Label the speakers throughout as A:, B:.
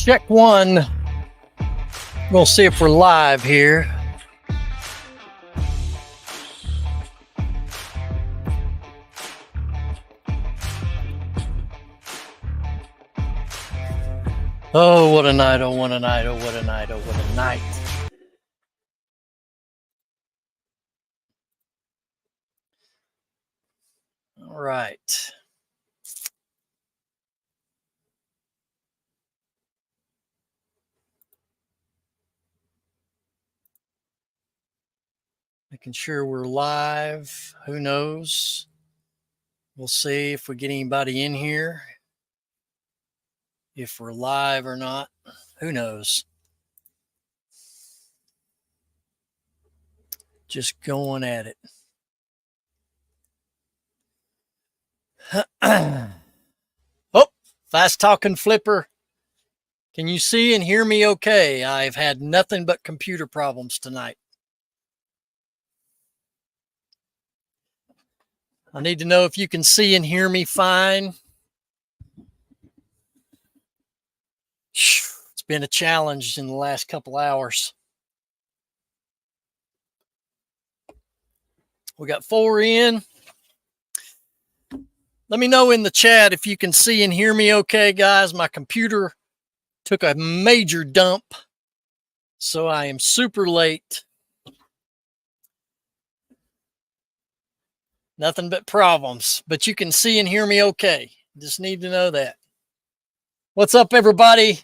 A: Check one. We'll see if we're live here. Oh, what a night, oh, what a night, oh, what a night, oh, what a night. All right. Making sure we're live. Who knows? We'll see if we get anybody in here. If we're live or not. Who knows? Just going at it. Oh, fast talking flipper. Can you see and hear me okay? I've had nothing but computer problems tonight. I need to know if you can see and hear me fine. It's been a challenge in the last couple hours. We got 4 in. Let me know in the chat if you can see and hear me okay, guys. My computer took a major dump, so I am super late. Nothing but problems, but you can see and hear me okay. Just need to know that. What's up, everybody?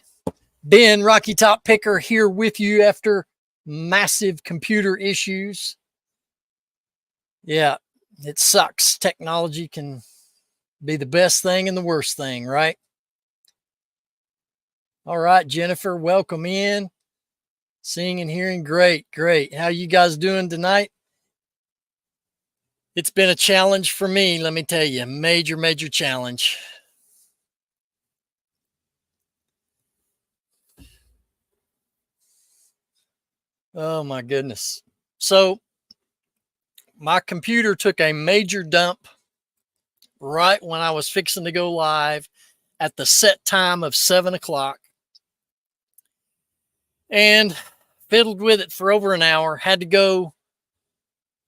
A: Ben, Rocky Top Picker, here with you after massive computer issues. Yeah, it sucks. Technology can be the best thing and the worst thing, right? All right, Jennifer, welcome in. Seeing and hearing, great. How you guys doing tonight? It's been a challenge for me, let me tell you. Major challenge. Oh, my goodness. So, my computer took a major dump right when I was fixing to go live at the set time of 7 o'clock. And fiddled with it for over an hour. Had to go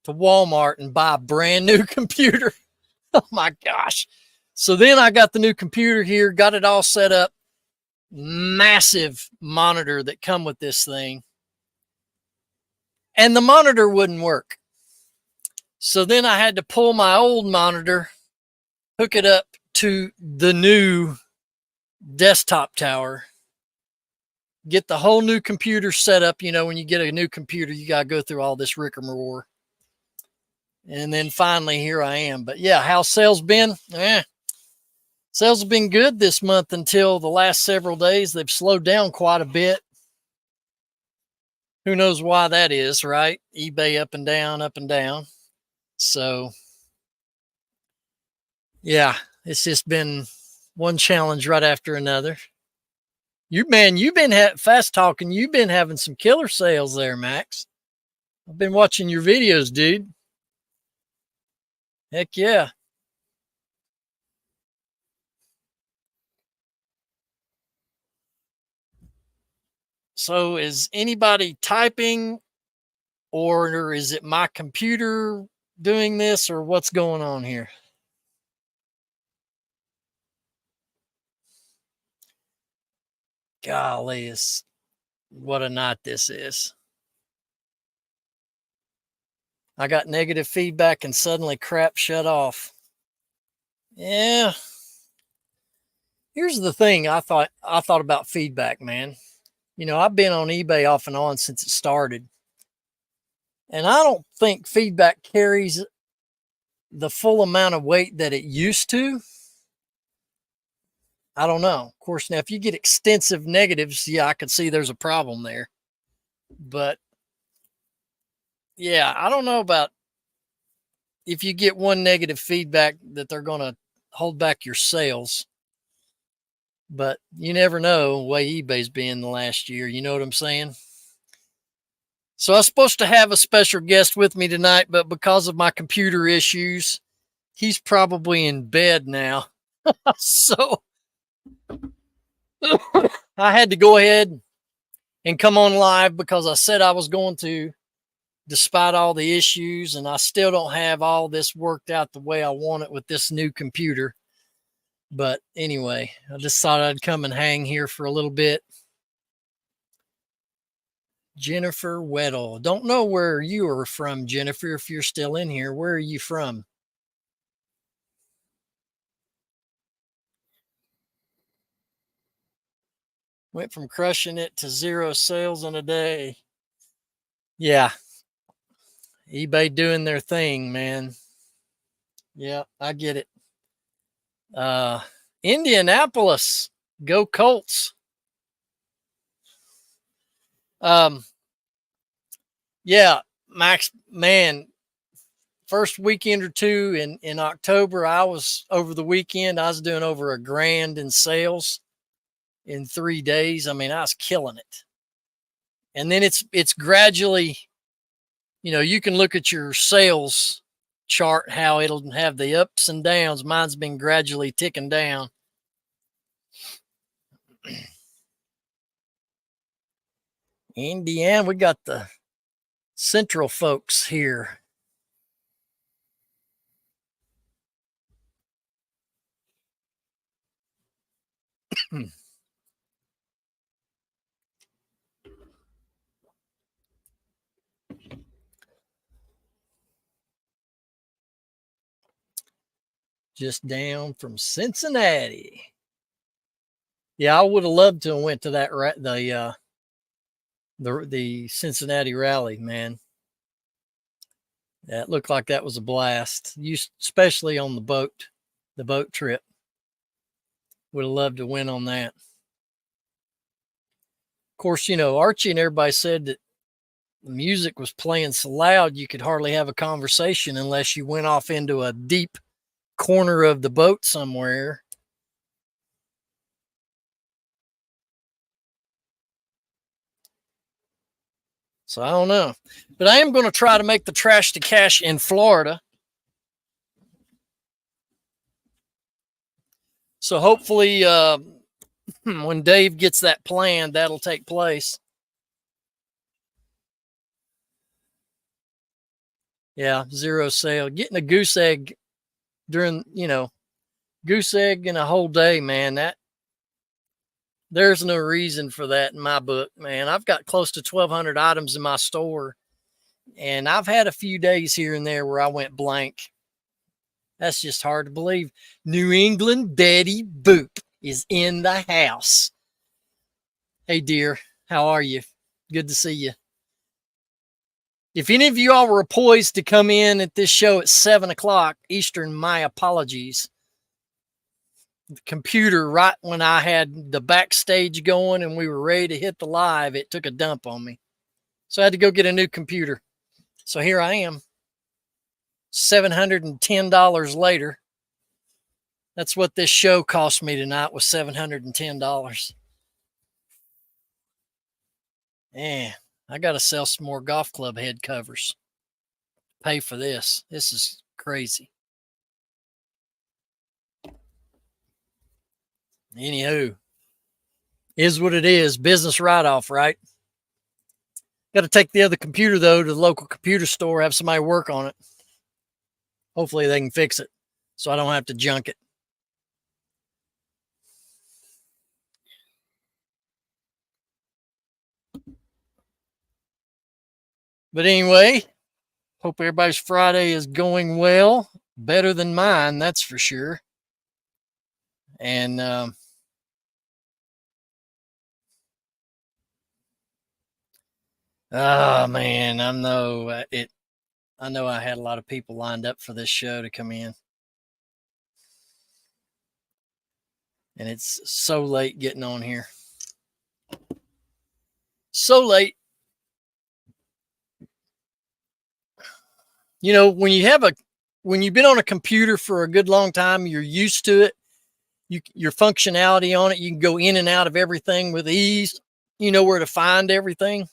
A: to Walmart and buy a brand new computer. Oh my gosh. So then I got the new computer here, got it all set up. Massive monitor that come with this thing. And the monitor wouldn't work. So then I had to pull my old monitor, hook it up to the new desktop tower, get the whole new computer set up. You know, when you get a new computer, you got to go through all this rigmarole. And then finally, here I am. But yeah, how's sales been? Sales have been good this month until the last several days. They've slowed down quite a bit. Who knows why that is, right? eBay up and down. So, yeah, it's just been one challenge right after another. You've been fast talking. You've been having some killer sales there, Max. I've been watching your videos, dude. Heck yeah. So is anybody typing, or is it my computer doing this, or what's going on here? Golly, what a night this is. I got negative feedback and suddenly crap shut off. Yeah. Here's the thing I thought about feedback, man. You know, I've been on eBay off and on since it started. And I don't think feedback carries the full amount of weight that it used to. I don't know. Of course, now if you get extensive negatives, yeah, I could see there's a problem there. But yeah, I don't know about if you get one negative feedback that they're going to hold back your sales. But you never know the way eBay's been the last year. You know what I'm saying? So I was supposed to have a special guest with me tonight, but because of my computer issues, he's probably in bed now. So I had to go ahead and come on live because I said I was going to, despite all the issues, and I still don't have all this worked out the way I want it with this new computer. But anyway, I just thought I'd come and hang here for a little bit. Jennifer Weddle. Don't know where you are from, Jennifer, if you're still in here. Where are you from? Went from crushing it to 0 sales in a day. Yeah. eBay doing their thing, man. Yeah, I get it. Indianapolis. Go Colts. Yeah, Max, man, first weekend or two in October, I was over the weekend, I was doing over $1,000 in sales in 3 days. I mean, I was killing it. And then it's gradually, you can look at your sales chart, how it'll have the ups and downs. Mine's been gradually ticking down. Indiana, we got the central folks here. Just down from Cincinnati. Yeah, I would have loved to have went to that the Cincinnati rally, man. That looked like that was a blast. You especially on the boat trip. Would have loved to win on that. Of course, Archie and everybody said that the music was playing so loud you could hardly have a conversation unless you went off into a deep corner of the boat somewhere. So I don't know. But I am going to try to make the trash to cash in Florida. So hopefully when Dave gets that planned, that'll take place. Yeah, 0 sale. Getting a goose egg during, goose egg in a whole day, man, there's no reason for that in my book, man. I've got close to 1,200 items in my store, and I've had a few days here and there where I went blank. That's just hard to believe. New England Betty Boop is in the house. Hey, dear, how are you? Good to see you. If any of you all were poised to come in at this show at 7 o'clock Eastern, my apologies. The computer, right when I had the backstage going and we were ready to hit the live, it took a dump on me. So I had to go get a new computer. So here I am, $710 later. That's what this show cost me tonight, was $710. Man, I got to sell some more golf club head covers. Pay for this. This is crazy. Anywho, is what it is. Business write-off, right? Got to take the other computer, though, to the local computer store, have somebody work on it. Hopefully they can fix it so I don't have to junk it. But anyway, hope everybody's Friday is going well. Better than mine, that's for sure. And oh man, I know I had a lot of people lined up for this show to come in. And it's so late getting on here. So late. When you've been on a computer for a good long time, you're used to it. Your functionality on it, you can go in and out of everything with ease. You know where to find everything.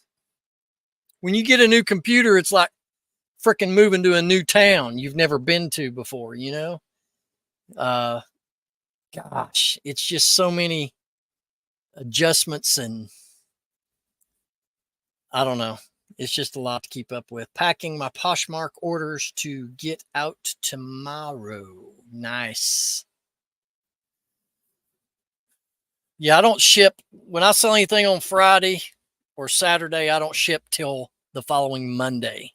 A: When you get a new computer, it's like freaking moving to a new town you've never been to before, gosh, it's just so many adjustments, and I don't know. It's just a lot to keep up with. Packing my Poshmark orders to get out tomorrow. Nice. Yeah, I don't ship. When I sell anything on Friday or Saturday, I don't ship till the following Monday,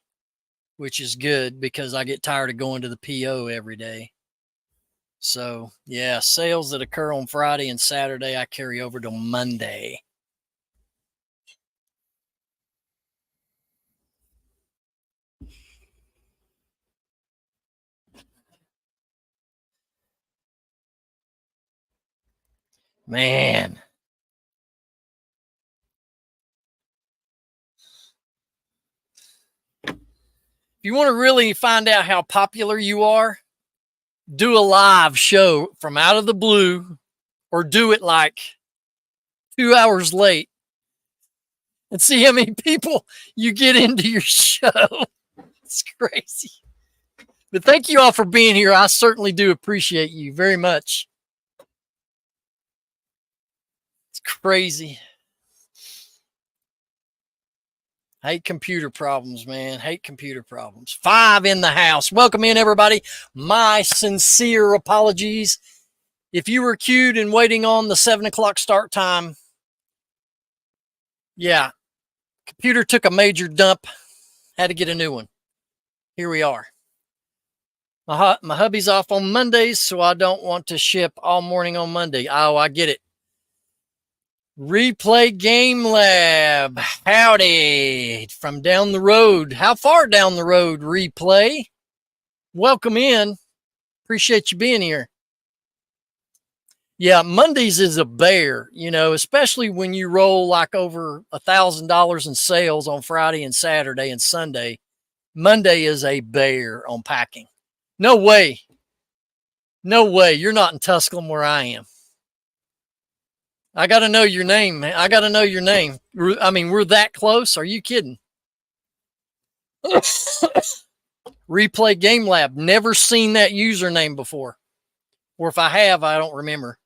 A: which is good because I get tired of going to the PO every day. So, yeah, sales that occur on Friday and Saturday, I carry over to Monday. Man. If you want to really find out how popular you are, do a live show from out of the blue, or do it like 2 hours late and see how many people you get into your show. It's crazy. But thank you all for being here. I certainly do appreciate you very much. It's crazy. Hate computer problems, man. Hate computer problems. 5 in the house. Welcome in, everybody. My sincere apologies. If you were queued and waiting on the 7 o'clock start time, yeah, computer took a major dump. Had to get a new one. Here we are. My hubby's off on Mondays, so I don't want to ship all morning on Monday. Oh, I get it. Replay Game Lab. Howdy from down the road. How far down the road, Replay? Welcome in. Appreciate you being here. Yeah, Mondays is a bear, you know, especially when you roll like over $1,000 in sales on Friday and Saturday and Sunday. Monday is a bear on packing. No way. No way. You're not in Tusculum where I am. I got to know your name, man. I got to know your name. I mean, we're that close. Are you kidding? Replay Game Lab. Never seen that username before. Or if I have, I don't remember.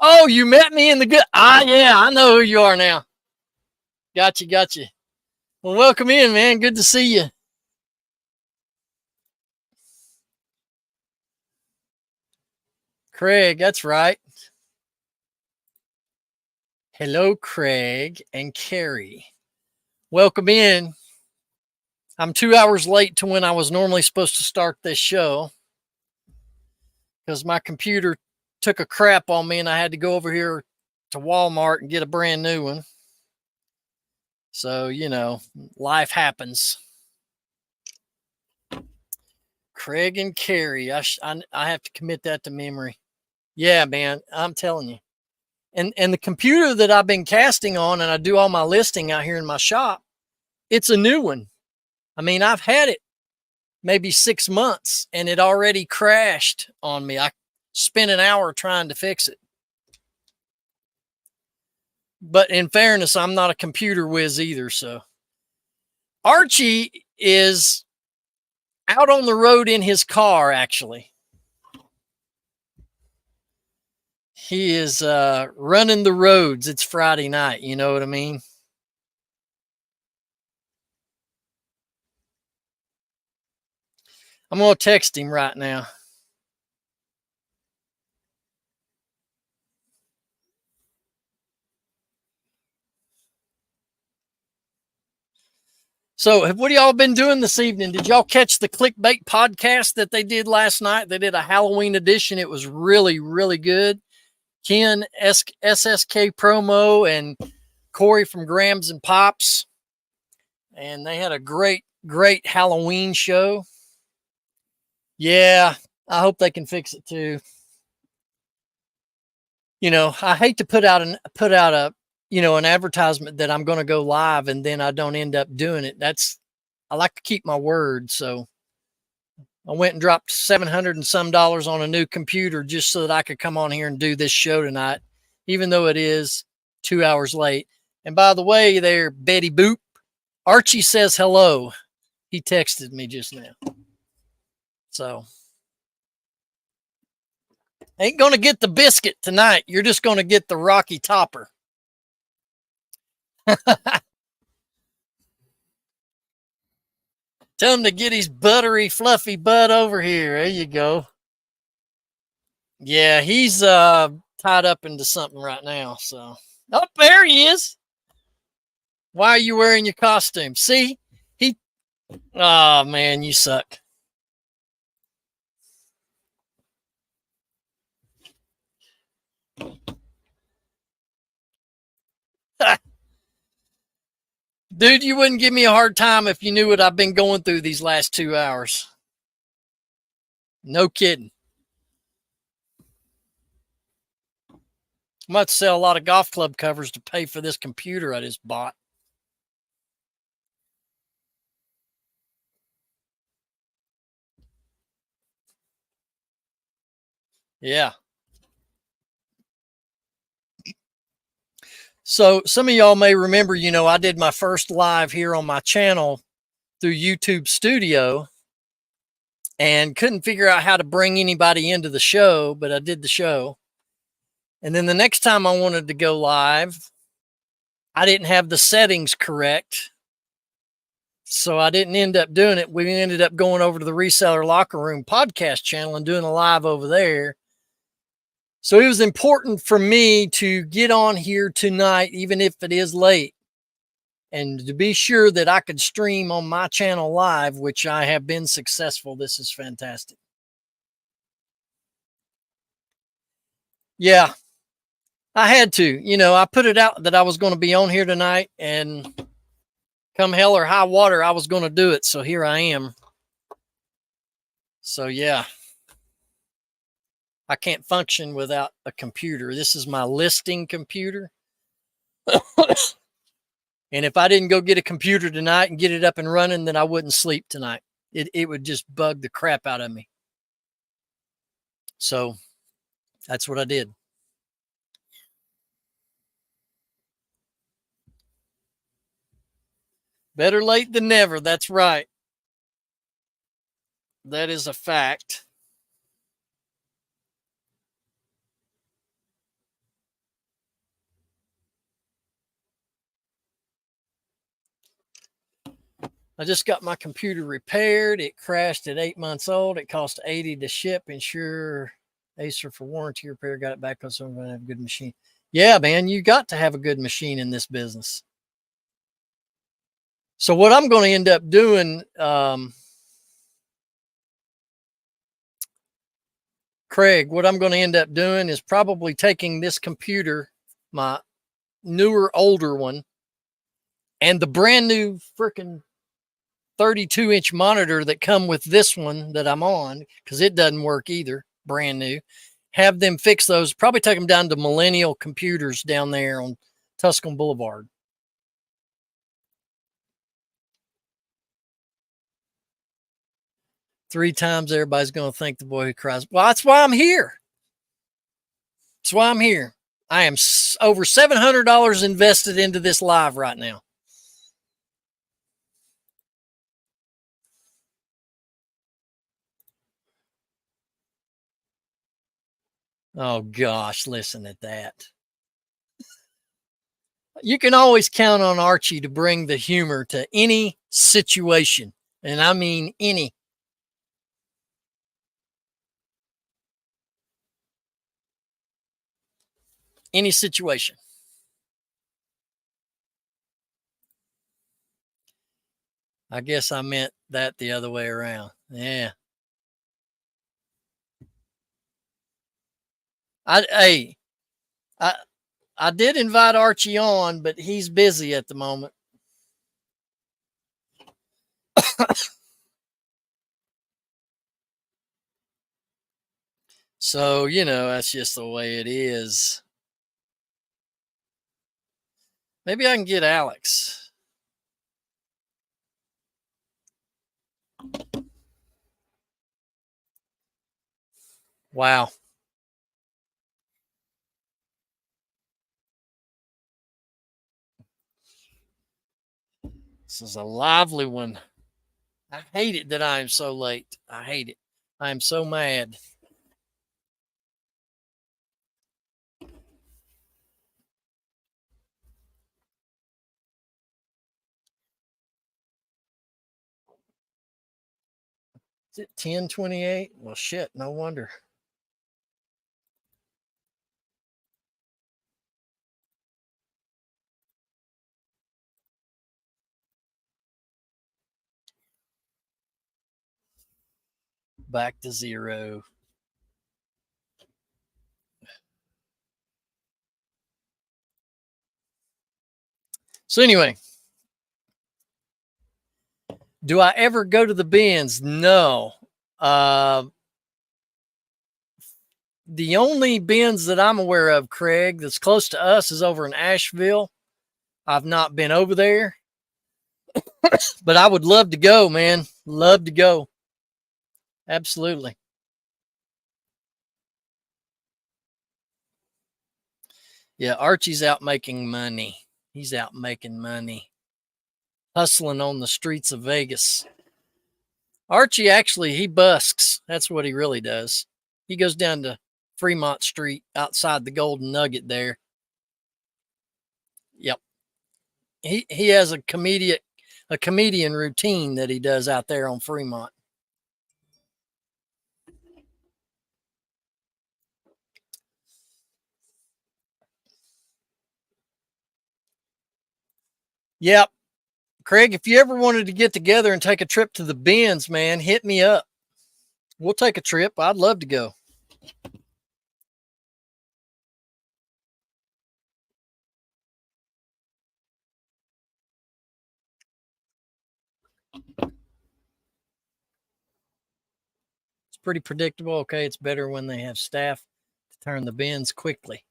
A: Oh, you met me in the good. Yeah, I know who you are now. Gotcha. Well, welcome in, man. Good to see you. Craig, that's right. Hello, Craig and Carrie. Welcome in. I'm 2 hours late to when I was normally supposed to start this show because my computer took a crap on me and I had to go over here to Walmart and get a brand new one. So, you know, life happens. Craig and Carrie. I have to commit that to memory. Yeah, man, I'm telling you. And the computer that I've been casting on and I do all my listing out here in my shop, it's a new one. I mean, I've had it maybe 6 months and it already crashed on me. I spent an hour trying to fix it. But in fairness, I'm not a computer whiz either. So Archie is out on the road in his car, actually. He is running the roads. It's Friday night. You know what I mean? I'm going to text him right now. So what have y'all been doing this evening? Did y'all catch the Clickbait podcast that they did last night? They did a Halloween edition. It was really, really good. Ken SSK Promo and Corey from Grams and Pops. And they had a great, great Halloween show. Yeah, I hope they can fix it too. You know, I hate to put out a an advertisement that I'm going to go live and then I don't end up doing it. I like to keep my word. So I went and dropped $700 and some on a new computer just so that I could come on here and do this show tonight, even though it is 2 hours late. And by the way, there, Betty Boop, Archie says hello. He texted me just now. So ain't going to get the biscuit tonight. You're just going to get the Rocky Topper. Tell him to get his buttery, fluffy butt over here. There you go. Yeah, he's tied up into something right now. So, oh, there he is. Why are you wearing your costume? See, he. Oh man, you suck. Dude, you wouldn't give me a hard time if you knew what I've been going through these last 2 hours. No kidding. I'm about to sell a lot of golf club covers to pay for this computer I just bought. Yeah. So some of y'all may remember, I did my first live here on my channel through YouTube Studio and couldn't figure out how to bring anybody into the show, but I did the show. And then the next time I wanted to go live, I didn't have the settings correct. So I didn't end up doing it. We ended up going over to the Reseller Locker Room podcast channel and doing a live over there. So it was important for me to get on here tonight, even if it is late, and to be sure that I could stream on my channel live, which I have been successful. This is fantastic. Yeah, I had to. I put it out that I was going to be on here tonight, and come hell or high water, I was going to do it. So here I am. So yeah, I can't function without a computer. This is my listing computer. And if I didn't go get a computer tonight and get it up and running, then I wouldn't sleep tonight. It would just bug the crap out of me. So that's what I did. Better late than never. That's right. That is a fact. I just got my computer repaired. It crashed at 8 months old. It cost $80 to ship. Insure Acer for warranty repair. Got it back because I'm going to have a good machine. Yeah, man, you got to have a good machine in this business. So what I'm going to end up doing, Craig, what I'm going to end up doing is probably taking this computer, my newer, older one, and the brand new freaking 32-inch monitor that come with this one that I'm on, because it doesn't work either, brand new. Have them fix those, probably take them down to Millennial Computers down there on Tuscan Boulevard. Three times everybody's going to thank the boy who cries. Well, that's why I'm here. That's why I'm here. I am over $700 invested into this live right now. Oh gosh, listen at that. You can always count on Archie to bring the humor to any situation. And I mean any. Any situation. I guess I meant that the other way around. Yeah. I did invite Archie on, but he's busy at the moment. So, that's just the way it is. Maybe I can get Alex. Wow. This is a lively one. I hate it that I am so late. I hate it. I am so mad. Is it 1028? Well, shit, no wonder. Back to 0. So anyway, do I ever go to the bins? No. The only bins that I'm aware of, Craig, that's close to us is over in Asheville. I've not been over there, but I would love to go, man. Love to go. Absolutely. Yeah, Archie's out making money. He's out making money. Hustling on the streets of Vegas. Archie actually, he busks. That's what he really does. He goes down to Fremont Street outside the Golden Nugget there. Yep. He has a comedian routine that he does out there on Fremont. Yep. Craig, if you ever wanted to get together and take a trip to the bins, man, hit me up. We'll take a trip. I'd love to go. It's pretty predictable. Okay, it's better when they have staff to turn the bins quickly.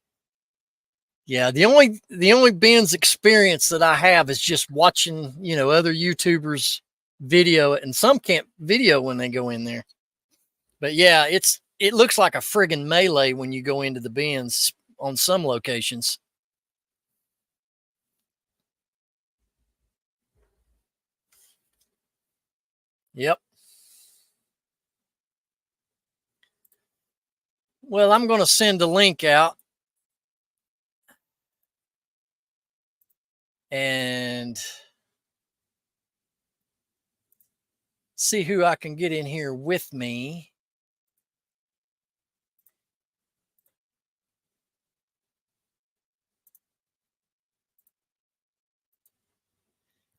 A: Yeah, the only bins experience that I have is just watching, other YouTubers video it, and some can't video when they go in there. But yeah, it looks like a friggin' melee when you go into the bins on some locations. Yep. Well, I'm going to send a link out and see who I can get in here with me.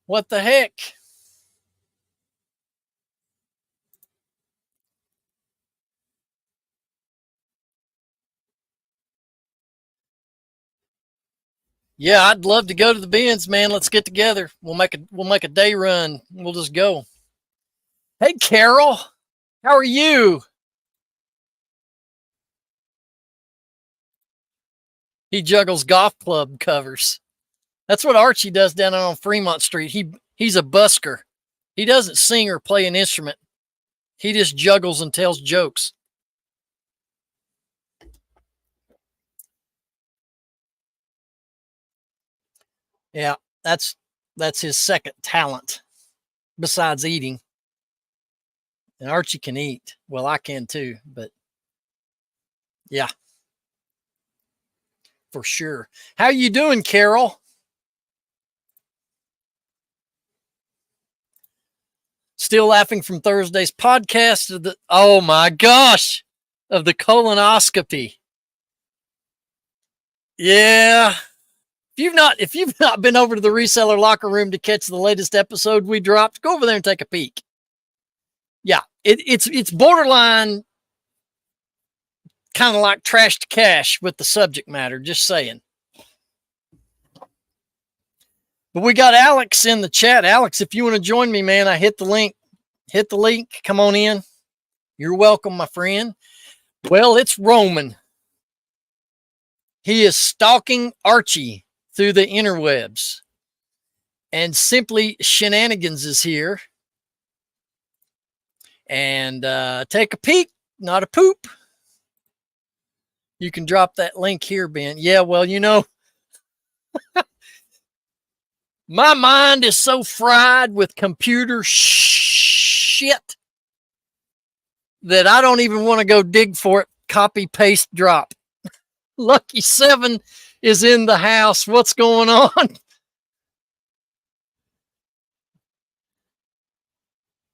A: What the heck? Yeah, I'd love to go to the bins, man. Let's get together. We'll make a day run. We'll just go. Hey, Carol, how are you? He juggles golf club covers. That's what Archie does down on Fremont Street. He's a busker. He doesn't sing or play an instrument. He just juggles and tells jokes. Yeah, that's his second talent besides eating. And Archie can eat. Well, I can too, but yeah, for sure. How you doing, Carol? Still laughing from Thursday's podcast of oh my gosh, of the colonoscopy. Yeah. If you've not been over to the reseller locker room to catch the latest episode we dropped, go over there and take a peek. Yeah, it's borderline kind of like trash to cash with the subject matter, just saying. But we got Alex in the chat. Alex, if you want to join me, man, I hit the link. Hit the link. Come on in. You're welcome, my friend. Well, it's Roman. He is stalking Archie through the interwebs. And Simply Shenanigans is here. And take a peek, not a poop. You can drop that link here, Ben. Yeah, well, my mind is so fried with computer shit that I don't even want to go dig for it. Copy, paste, drop. Lucky 7 is in the house. What's going on?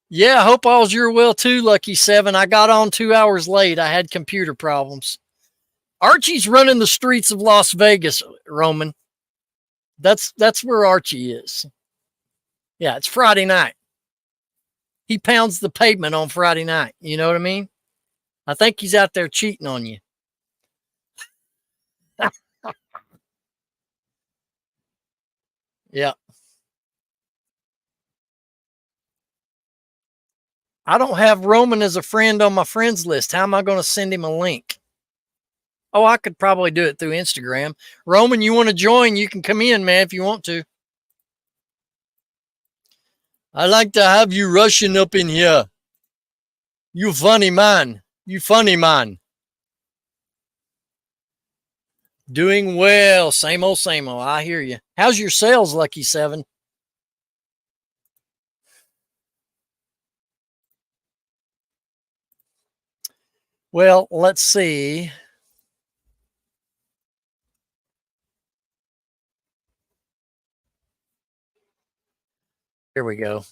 A: Yeah, I hope all's your well too, Lucky Seven. I got on 2 hours late. I had computer problems. Archie's running the streets of Las Vegas, Roman. That's where Archie is. Yeah, it's Friday night. He pounds the pavement on Friday night. You know what I mean? I think he's out there cheating on you. Yeah. I don't have Roman as a friend on my friends list. How am I going to send him a link? Oh, I could probably do it through Instagram. Roman, you want to join? You can come in, man, if you want to. I like to have you rushing up in here. You funny man. You funny man. Doing well. Same old, same old. I hear you. How's your sales, Lucky Seven? Well, let's see. Here we go.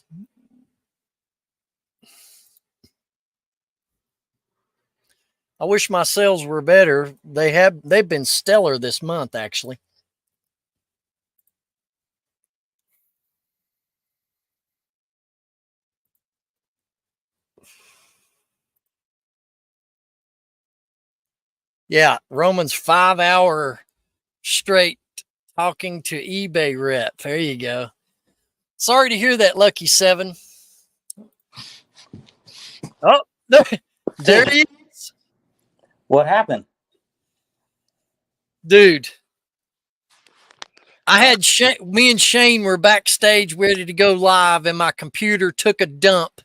A: I wish my sales were better. They've been stellar this month, actually. Yeah, Roman's 5 hour straight talking to eBay rep. There you go. Sorry to hear that, Lucky Seven. Oh, there he is.
B: What happened?
A: Dude, I had me and Shane were backstage ready to go live, and my computer took a dump,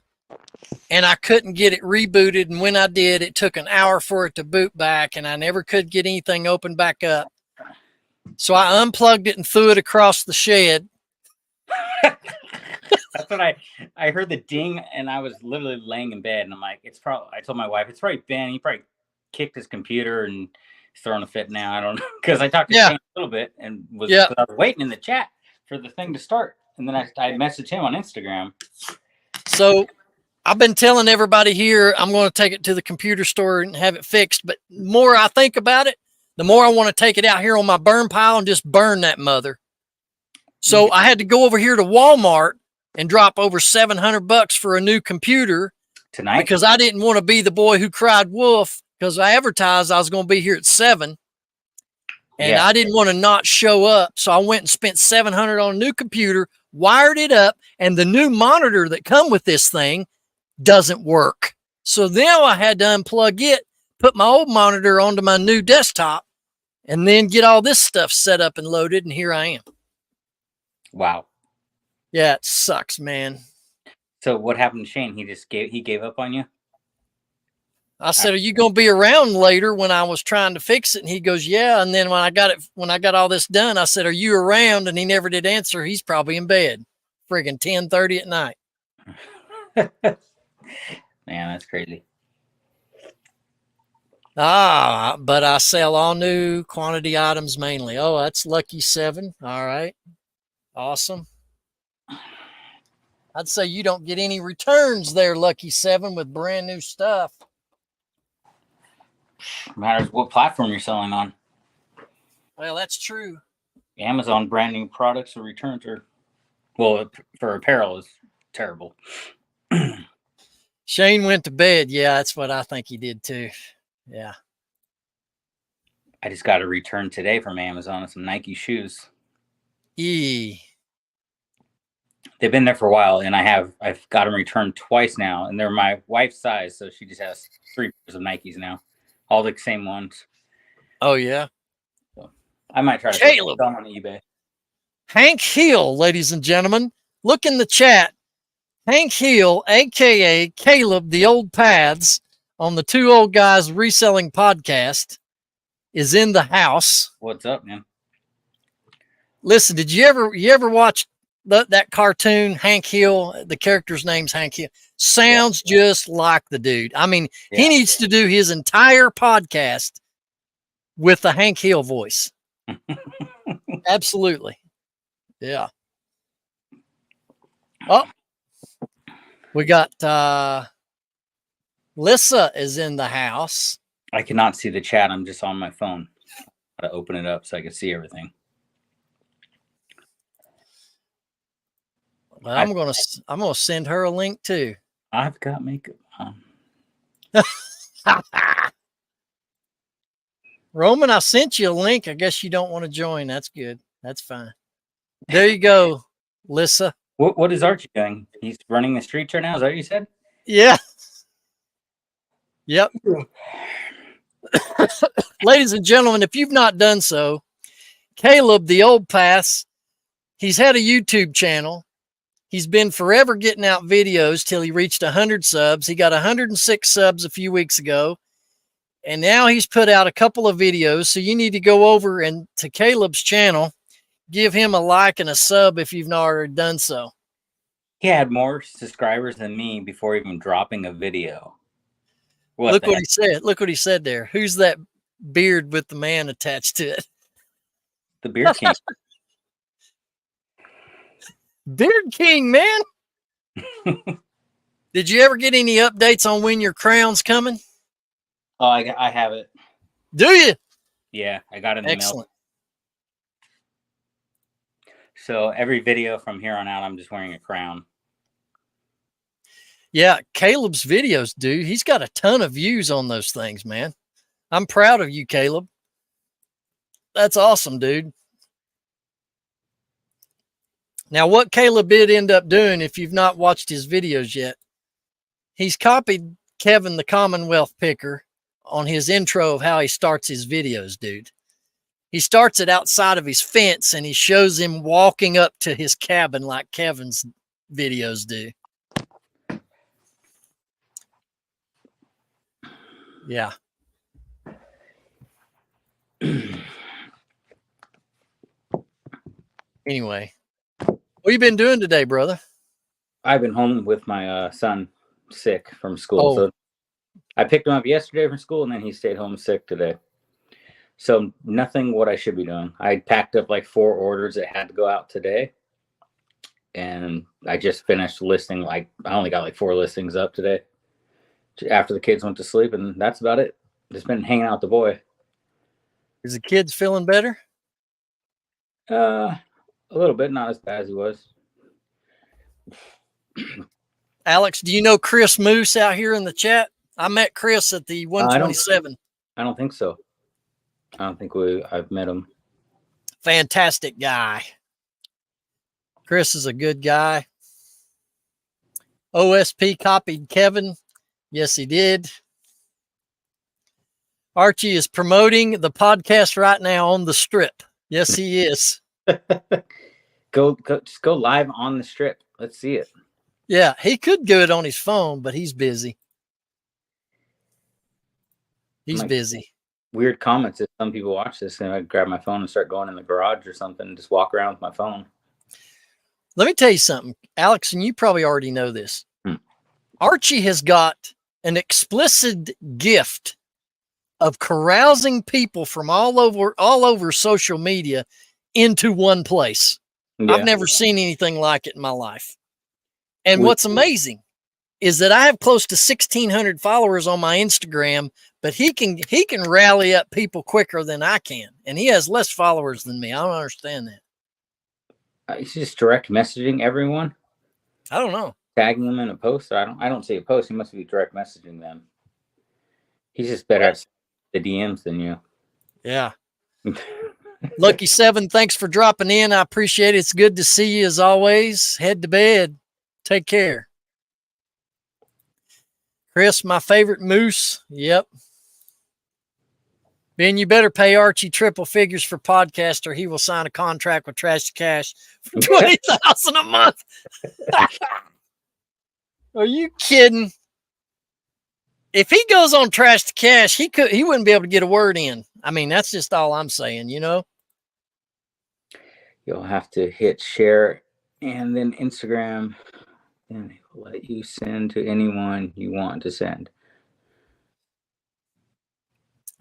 A: and I couldn't get it rebooted. And when I did, it took an hour for it to boot back, and I never could get anything open back up. So I unplugged it and threw it across the shed.
B: That's what I heard the ding, and I was literally laying in bed, and I'm like, it's probably. I told my wife it's probably Ben. He probably kicked his computer and he's throwing a fit now. I don't know, because I talked to Shane a little bit and I was waiting in the chat for the thing to start, and then I messaged him on Instagram.
A: So I've been telling everybody here I'm going to take it to the computer store and have it fixed. But the more I think about it, the more I want to take it out here on my burn pile and just burn that mother. So I had to go over here to Walmart and drop over $700 for a new computer
B: tonight
A: because I didn't want to be the boy who cried wolf, because I advertised I was going to be here at 7 and I didn't want to not show up. So I went and spent $700 on a new computer, wired it up, and the new monitor that come with this thing doesn't work. So now I had to unplug it, put my old monitor onto my new desktop, and then get all this stuff set up and loaded, and here I am.
B: Wow.
A: Yeah, it sucks, man.
B: So what happened to Shane? He gave up on you?
A: I said, are you going to be around later, when I was trying to fix it? And he goes, yeah. And then when I got all this done, I said, are you around? And he never did answer. He's probably in bed. Friggin' 10:30 at night.
B: Man, that's crazy.
A: But I sell all new quantity items mainly. Oh, that's Lucky Seven. All right. Awesome. I'd say you don't get any returns there, Lucky Seven, with brand new stuff.
B: Matters what platform you're selling on.
A: Well, that's true.
B: Amazon brand new products or returns are, well, for apparel is terrible.
A: Shane went to bed. Yeah, that's what I think he did too. Yeah.
B: I just got a return today from Amazon of some Nike shoes.
A: They've
B: been there for a while, and I've got them returned twice now, and they're my wife's size, so she just has 3 pairs of Nikes now, all the same ones.
A: Oh yeah.
B: So I might try to sell them on eBay.
A: Hank Hill, ladies and gentlemen, look in the chat. Hank Hill, aka Caleb, the Old Paths, on the Two Old Guys Reselling Podcast, is in the house.
B: What's up, man?
A: Listen, did you ever watch that cartoon, Hank Hill? The character's name's Hank Hill. Sounds just like the dude. I mean, he needs to do his entire podcast with the Hank Hill voice. Absolutely. Yeah. Oh, We got Lissa is in the house.
B: I cannot see the chat. I'm just on my phone. I gotta open it up so I can see everything.
A: Well, I'm gonna send her a link too.
B: I've got makeup on.
A: Roman, I sent you a link. I guess you don't want to join. That's good. That's fine. There you go, Lissa.
B: What is Archie doing? He's running the streets right now. Is that what you said?
A: Yeah. Yep. Ladies and gentlemen, if you've not done so, Caleb, the old pass, he's had a YouTube channel. He's been forever getting out videos till he reached 100 subs. He got 106 subs a few weeks ago. And now he's put out a couple of videos. So you need to go over and to Caleb's channel, give him a like and a sub if you've not already done so.
B: He had more subscribers than me before even dropping a video.
A: Look what he said. Look what he said there. Who's that beard with the man attached to it?
B: The Beard King.
A: Beard King, man. Did you ever get any updates on when your crown's coming?
B: Oh, I have it.
A: Do you?
B: Yeah, I got it in the
A: Excellent.
B: mail. So every video from here on out, I'm just wearing a crown.
A: Yeah, Caleb's videos, dude. He's got a ton of views on those things, man. I'm proud of you, Caleb. That's awesome, dude. Now, what Caleb did end up doing, if you've not watched his videos yet, he's copied Kevin the Commonwealth Picker on his intro of how he starts his videos, dude. He starts it outside of his fence and he shows him walking up to his cabin like Kevin's videos do. Yeah. Anyway, what you been doing today, brother?
B: I've been home with my son sick from school.
A: Oh.
B: So I picked him up yesterday from school and then he stayed home sick today. So nothing what I should be doing. I packed up like 4 orders that had to go out today. And I just finished listing, I only got like 4 listings up today after the kids went to sleep, and that's about it. Just been hanging out with the boy.
A: Is the kids feeling better?
B: A little bit, not as bad as he was.
A: Alex, do you know Chris Moose out here in the chat? I met Chris at the 127.
B: I don't think so. I don't think I've met him.
A: Fantastic guy. Chris is a good guy. OSP copied Kevin. Yes, he did. Archie is promoting the podcast right now on the strip. Yes, he is.
B: Just go live on the strip. Let's see it.
A: Yeah, he could do it on his phone, but he's busy. He's busy.
B: Weird comments if some people watch this and I grab my phone and start going in the garage or something and just walk around with my phone.
A: Let me tell you something, Alex, and you probably already know this. Archie has got an explicit gift of carousing people from all over social media into one place. Yeah. I've never seen anything like it in my life. And what's amazing is that I have close to 1,600 followers on my Instagram, but he can rally up people quicker than I can. And he has less followers than me. I don't understand that.
B: He's just direct messaging everyone.
A: I don't know.
B: Tagging them in a post. I don't see a post. He must be direct messaging them. He's just better at the DMs than you.
A: Yeah. Lucky 7, thanks for dropping in. I appreciate it. It's good to see you as always. Head to bed. Take care. Chris, my favorite moose. Yep. Ben, you better pay Archie triple figures for podcast or he will sign a contract with Trash to Cash for $20,000 a month. Are you kidding? If he goes on Trash to Cash, he wouldn't be able to get a word in. I mean, that's just all I'm saying, you know?
B: You'll have to hit share and then Instagram, and it will let you send to anyone you want to send.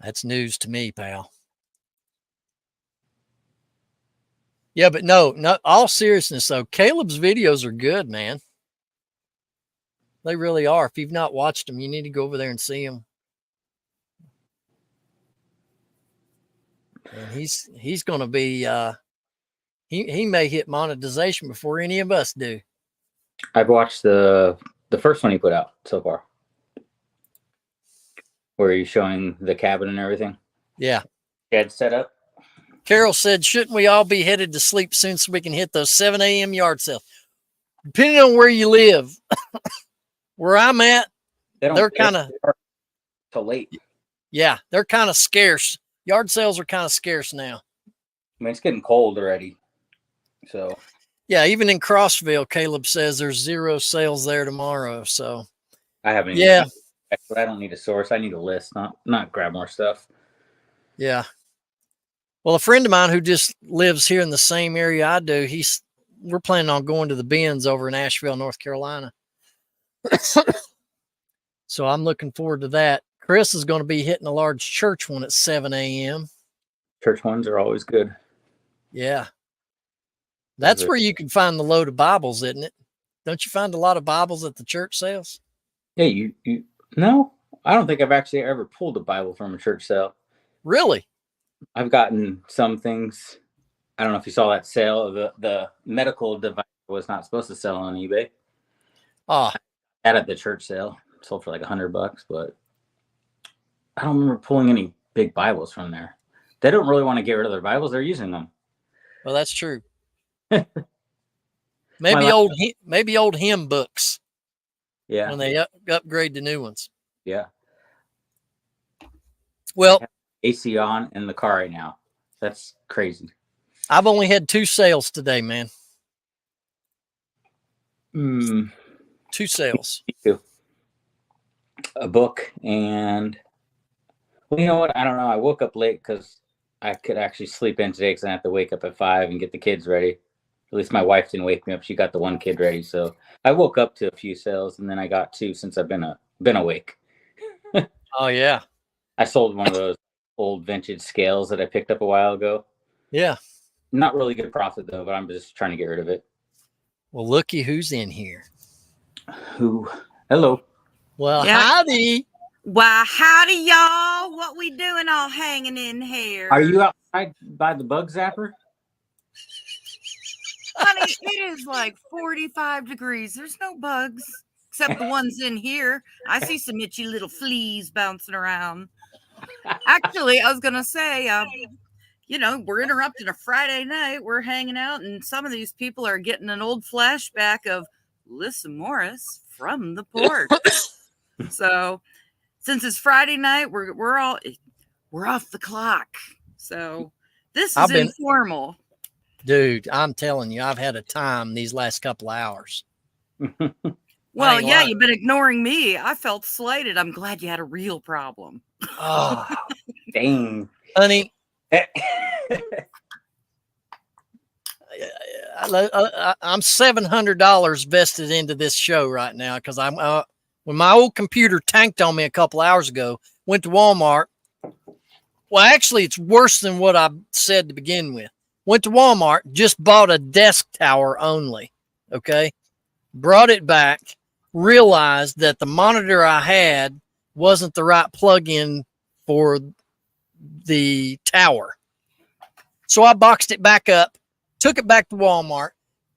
A: That's news to me, pal. Yeah, but no, all seriousness though, Caleb's videos are good, man. They really are. If you've not watched them, you need to go over there and see them. And he's going to be he may hit monetization before any of us do.
B: I've watched the first one he put out so far, where he's showing the cabin and everything.
A: Yeah.
B: Shed set up.
A: Carol said, shouldn't we all be headed to sleep soon so we can hit those 7 a.m. yard sales? Depending on where you live. Where I'm at, they're kind of
B: till late.
A: Yeah, they're kind of scarce. Yard sales are kind of scarce now.
B: I mean, it's getting cold already. So
A: yeah, even in Crossville, Caleb says there's 0 sales there tomorrow. So
B: I haven't.
A: Yeah,
B: but I don't need a source. I need a list, not grab more stuff.
A: Yeah. Well, a friend of mine who just lives here in the same area I do, we're planning on going to the Benz over in Asheville, North Carolina. So I'm looking forward to that. Chris is going to be hitting a large church one at 7 a.m.
B: Church ones are always good.
A: Yeah. That's where you can find the load of Bibles, isn't it? Don't you find a lot of Bibles at the church sales?
B: Yeah, you no, I don't think I've actually ever pulled a Bible from a church sale.
A: Really?
B: I've gotten some things. I don't know if you saw that sale. The medical device was not supposed to sell on eBay.
A: Oh.
B: At the church sale. Sold for like $100, but I don't remember pulling any big Bibles from there. They don't really want to get rid of their Bibles. They're using them.
A: Well, that's true. Maybe old hymn books.
B: Yeah.
A: When they upgrade to new ones.
B: Yeah.
A: Well,
B: AC on in the car right now. That's crazy.
A: I've only had 2 sales today, man. 2 sales.
B: Me too. A book and, well, you know what? I don't know. I woke up late because I could actually sleep in today because I have to wake up at 5 and get the kids ready. At least my wife didn't wake me up. She got the one kid ready. So I woke up to a few sales and then I got 2 since I've been awake.
A: Oh, yeah.
B: I sold one of those old vintage scales that I picked up a while ago.
A: Yeah.
B: Not really good profit though, but I'm just trying to get rid of it.
A: Well, looky who's in here.
B: Who? Hello.
A: Well, howdy.
C: Well, howdy, y'all. What we doing all hanging in here?
B: Are you outside by the bug zapper?
C: Honey, it is like 45 degrees. There's no bugs except the ones in here. I see some itchy little fleas bouncing around. Actually, I was going to say, we're interrupting a Friday night. We're hanging out, and some of these people are getting an old flashback of Lissa Morris from the porch. So, since it's Friday night, we're off the clock. So, this is informal.
A: Dude, I'm telling you, I've had a time these last couple of hours.
C: Well, yeah, you've been ignoring me. I felt slighted. I'm glad you had a real problem.
A: Oh,
B: dang.
A: Honey. I'm $700 vested into this show right now because I'm when my old computer tanked on me a couple hours ago, went to Walmart. Well, actually, it's worse than what I said to begin with. Went to Walmart, just bought a desk tower only. Okay. Brought it back, realized that the monitor I had wasn't the right plug-in for the tower. So I boxed it back up, took it back to Walmart,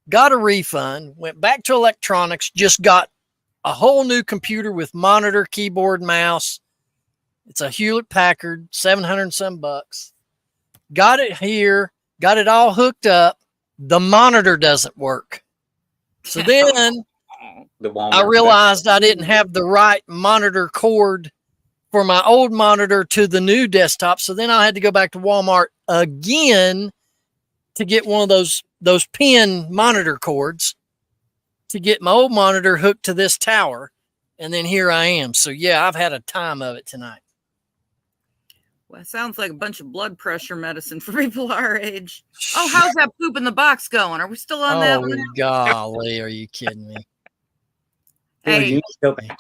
A: got a refund, went back to electronics, just got a whole new computer with monitor, keyboard, mouse. It's a Hewlett Packard, $700 and some bucks. Got it here, got it all hooked up. The monitor doesn't work. So then I realized I didn't have the right monitor cord for my old monitor to the new desktop. So then I had to go back to Walmart again to get one of those pin monitor cords to get my old monitor hooked to this tower. And then here I am. So yeah, I've had a time of it tonight.
C: Well, it sounds like a bunch of blood pressure medicine for people our age. Oh, how's that poop in the box going? Are we still on that one?
A: Oh, golly, are you kidding me?
C: Hey,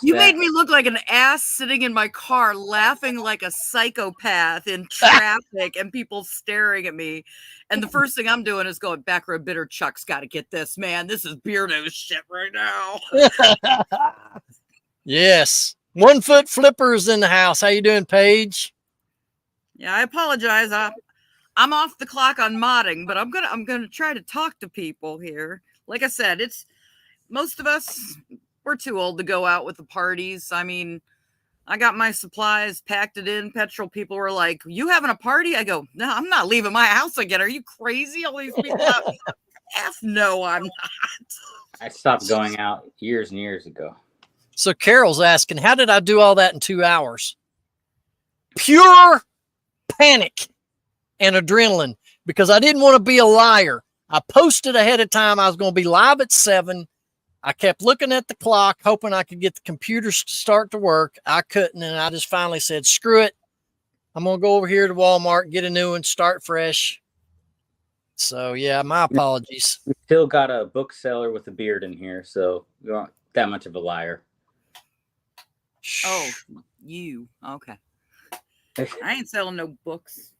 C: you made me look like an ass sitting in my car laughing like a psychopath in traffic and people staring at me. And the first thing I'm doing is going, back row bitter Chuck's got to get this, man. This is beardo shit right now.
A: Yes. 1 foot flippers in the house. How you doing, Paige?
C: Yeah, I apologize. I'm off the clock on modding, but I'm gonna try to talk to people here. Like I said, it's most of us, we're too old to go out with the parties. I mean, I got my supplies, packed it in. Petrol people were like, "You having a party?" I go, "No, I'm not leaving my house again. Are you crazy? All these people out." F no, I'm not.
B: I stopped going out years and years ago.
A: So Carol's asking, how did I do all that in 2 hours? Pure panic and adrenaline, because I didn't want to be a liar. I posted ahead of time I was going to be live at 7. I kept looking at the clock, hoping I could get the computers to start to work. I couldn't, and I just finally said, screw it. I'm going to go over here to Walmart, get a new one, start fresh. So, yeah, my apologies.
B: We still got a bookseller with a beard in here, so you aren't that much of a liar.
C: Oh, you. Okay. I ain't selling no books.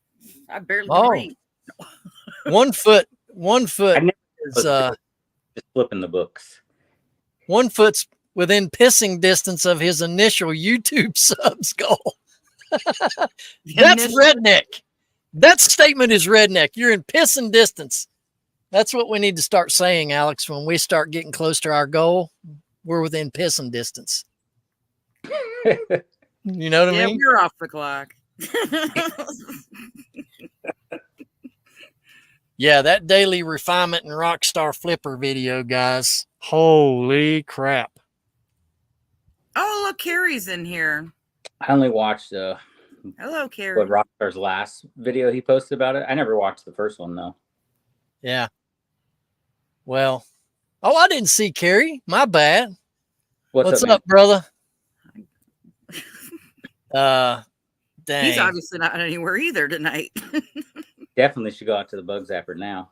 C: I barely read.
A: 1 foot. 1 foot is
B: just flipping the books.
A: 1 foot's within pissing distance of his initial YouTube subs goal. That's redneck. That statement is redneck. You're in pissing distance. That's what we need to start saying, Alex. When we start getting close to our goal, we're within pissing distance. You know what I mean?
C: Yeah, we're off the clock.
A: Yeah, that daily refinement and rockstar flipper video, guys. Holy crap.
C: Oh, look, Carrie's in here.
B: I only watched
C: hello, Carrie.
B: what Rockstar's last video he posted about it. I never watched the first one though.
A: Yeah. Well, oh, I didn't see Carrie. My bad. What's up, brother? Dang.
C: He's obviously not anywhere either tonight.
B: Definitely should go out to the bug zapper now.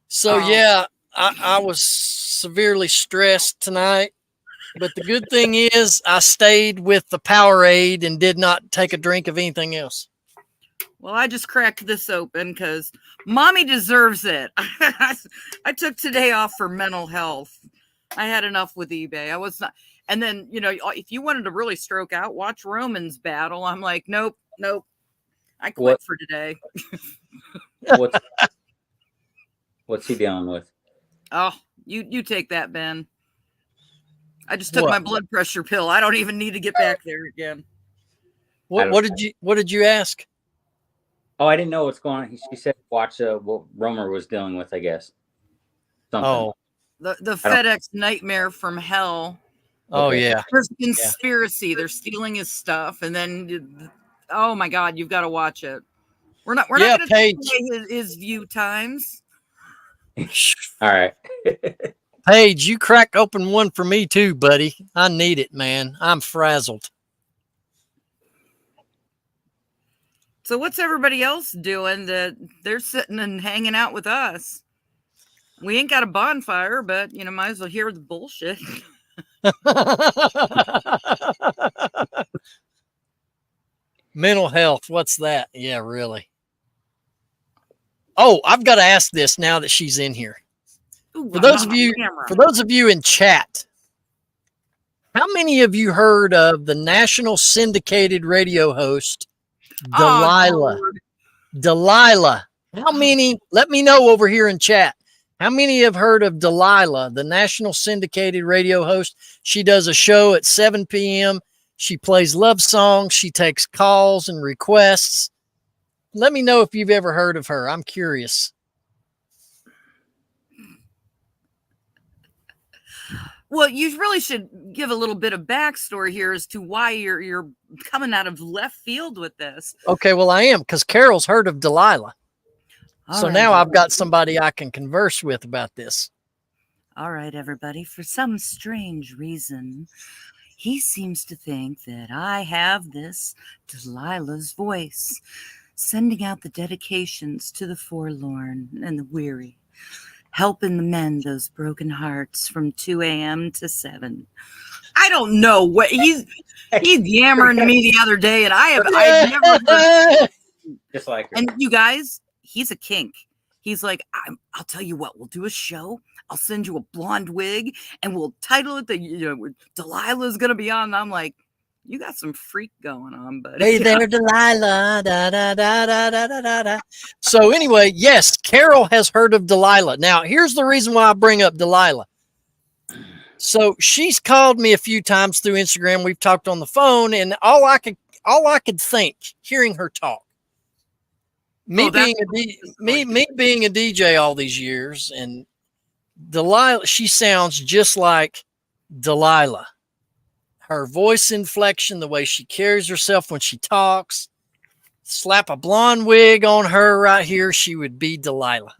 A: So yeah, I was severely stressed tonight, but the good thing is I stayed with the Powerade and did not take a drink of anything else.
C: Well, I just cracked this open because mommy deserves it. I took today off for mental health. I had enough with eBay. I was not. And then, you know, if you wanted to really stroke out, watch Roman's battle. I'm like, nope. I quit for today.
B: What's he dealing with?
C: Oh, you take that, Ben. I just took my blood pressure pill. I don't even need to get back there again.
A: What did you ask?
B: Oh, I didn't know what's going on. She said watch what Romer was dealing with, I guess. Something.
C: Oh, the FedEx nightmare from hell.
A: Oh yeah.
C: There's conspiracy. They're stealing his stuff, and then oh my God, you've got to watch it. We're not going to take away his view times.
B: All right.
A: Paige, you crack open one for me too, buddy. I need it, man. I'm frazzled.
C: So what's everybody else doing that they're sitting and hanging out with us? We ain't got a bonfire, but you know, might as well hear the bullshit.
A: Mental health. What's that? Yeah, really. Oh, I've got to ask this now that she's in here.
C: Ooh,
A: for those of you in chat, how many of you heard of the national syndicated radio host Delilah? Delilah. How many? Let me know over here in chat. How many have heard of Delilah, the national syndicated radio host? She does a show at 7 p.m. She plays love songs. She takes calls and requests. Let me know if you've ever heard of her. I'm curious.
C: Well, you really should give a little bit of backstory here as to why you're coming out of left field with this.
A: Okay, well, I am, because Carol's heard of Delilah. So now I've got somebody I can converse with about this.
C: All right, everybody. For some strange reason, he seems to think that I have this Delilah's voice, sending out the dedications to the forlorn and the weary, helping the mend those broken hearts from 2 a.m. to 7. I don't know what he's yammering to me the other day, and I've never heard.
B: Just like her.
C: And you guys, he's a kink. He's like, I'll tell you what, we'll do a show. I'll send you a blonde wig and we'll title it Delilah's going to be on. And I'm like, you got some freak going on, buddy.
A: Hey there, Delilah. Da, da, da, da, da, da, da. So anyway, yes, Carol has heard of Delilah. Now, here's the reason why I bring up Delilah. So she's called me a few times through Instagram. We've talked on the phone, and all I could think hearing her talk. Me being a DJ all these years, and Delilah, she sounds just like Delilah. Her voice inflection, the way she carries herself when she talks, slap a blonde wig on her right here, she would be Delilah.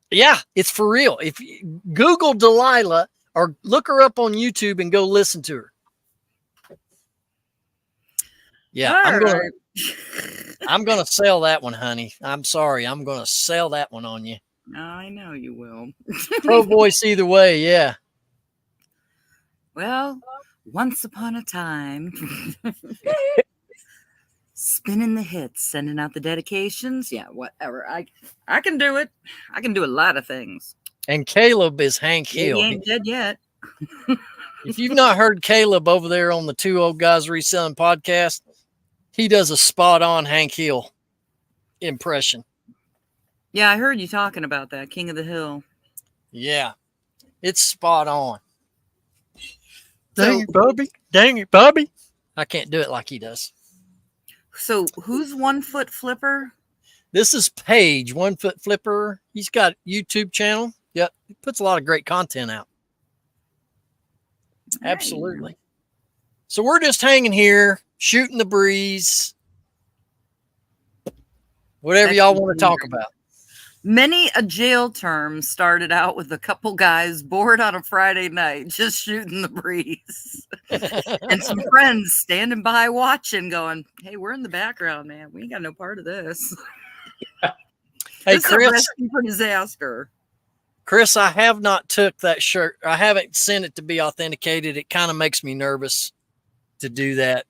A: Yeah, it's for real. If you Google Delilah or look her up on YouTube and go listen to her. Yeah, I'm gonna sell that one, honey. I'm sorry. I'm gonna sell that one on you.
C: I know you will.
A: Pro voice either way, yeah.
C: Well, once upon a time, spinning the hits, sending out the dedications. Yeah, whatever. I can do it. I can do a lot of things.
A: And Caleb is Hank Hill.
C: He ain't dead yet.
A: If you've not heard Caleb over there on the Two Old Guys Reselling podcast, he does a spot on Hank Hill impression.
C: Yeah, I heard you talking about that, King of the Hill.
A: Yeah, it's spot on. Dang it, Bobby. Dang it, Bobby. I can't do it like he does.
C: So who's 1 Foot Flipper?
A: This is Paige, 1 Foot Flipper. He's got a YouTube channel. Yep. He puts a lot of great content out. Absolutely. So we're just hanging here, shooting the breeze. Whatever y'all want to talk about.
C: Many a jail term started out with a couple guys bored on a Friday night, just shooting the breeze. And some friends standing by watching, going, hey, we're in the background, man. We ain't got no part of this.
A: Hey,
C: this
A: Chris.
C: is a recipe for disaster.
A: Chris, I have not took that shirt. I haven't sent it to be authenticated. It kind of makes me nervous to do that.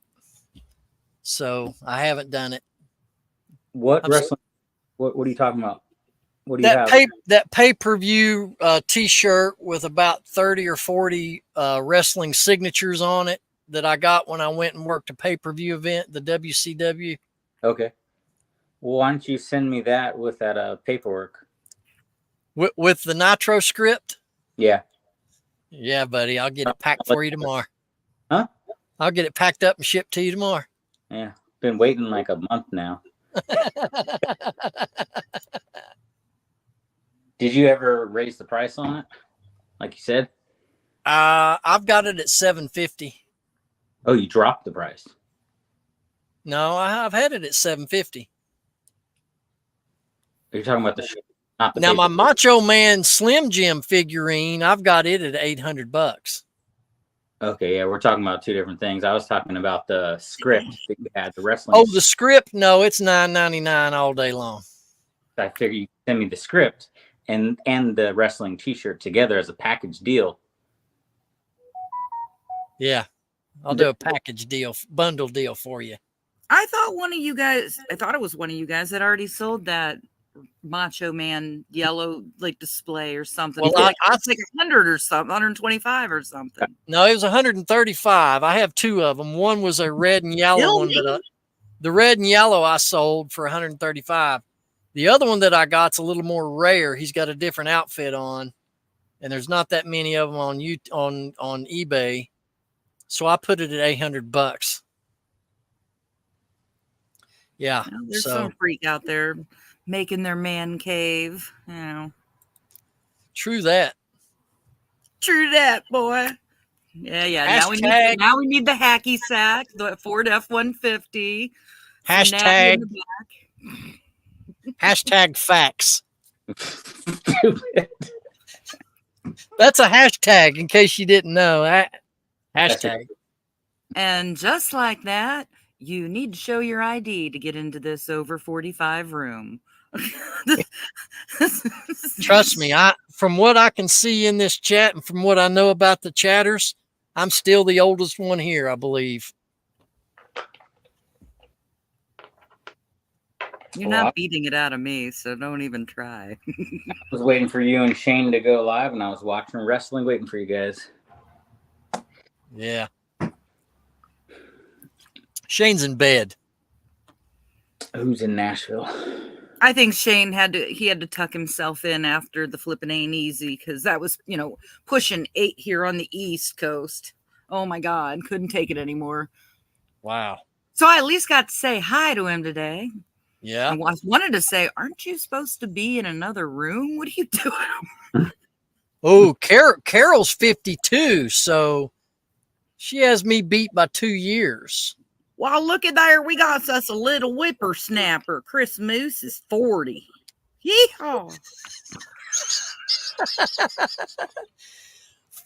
A: So I haven't done it.
B: What wrestling? What are you talking about? What do you have?
A: That pay-per-view T-shirt with about 30 or 40 wrestling signatures on it that I got when I went and worked a pay-per-view event, the WCW.
B: Okay. Well, why don't you send me that with that paperwork?
A: With the Nitro script?
B: Yeah.
A: Yeah, buddy. I'll get it packed for you tomorrow.
B: Huh?
A: I'll get it packed up and shipped to you tomorrow.
B: Yeah. Been waiting like a month now. Did you ever raise the price on it? Like you said?
A: I've got it at $750.
B: Oh, you dropped the price.
A: No, I've had it at $750.
B: You're talking about the shirt, not the
A: Now
B: paper.
A: my Macho Man Slim Jim figurine, I've got it at $800.
B: Okay, yeah, we're talking about two different things. I was talking about the script that you had, the wrestling.
A: Oh, the script? No, it's $9.99 all day long.
B: I figure you send me the script and the wrestling T-shirt together as a package deal.
A: Yeah, I'll do a package deal, bundle deal for you.
C: I thought it was one of you guys that already sold that Macho Man yellow display or something.
A: Well,
C: it's like 100 or something, 125 or something.
A: No, it was 135. I have two of them. One was a red and yellow one, but the red and yellow I sold for 135. The other one that I got's a little more rare. He's got a different outfit on, and there's not that many of them on eBay. So I put it at $800. Yeah.
C: Well, there's some freak out there making their man cave,
A: True that.
C: True that, boy. Yeah.
A: Hashtag,
C: now we need the hacky sack, the Ford F-150.
A: Hashtag facts. That's a hashtag in case you didn't know. Hashtag.
C: And just like that, you need to show your ID to get into this over 45 room.
A: Trust me, from what I can see in this chat and from what I know about the chatters, I'm still the oldest one here, I believe.
C: You're
B: Well,
C: not beating it out of me, so don't even try.
B: I was waiting for you and Shane to go live, and I was watching wrestling, waiting for you guys.
A: Yeah. Shane's in bed.
B: Who's in Nashville?
C: I think Shane had to tuck himself in after the flipping ain't easy, because that was, pushing 8 here on the East Coast. Oh my God, couldn't take it anymore.
A: Wow.
C: So I at least got to say hi to him today.
A: Yeah.
C: I wanted to say, aren't you supposed to be in another room? What are you doing?
A: Oh, Carol's 52, so she has me beat by 2 years.
C: Well, look at there. We got us a little whippersnapper. Chris Moose is 40. Yeehaw.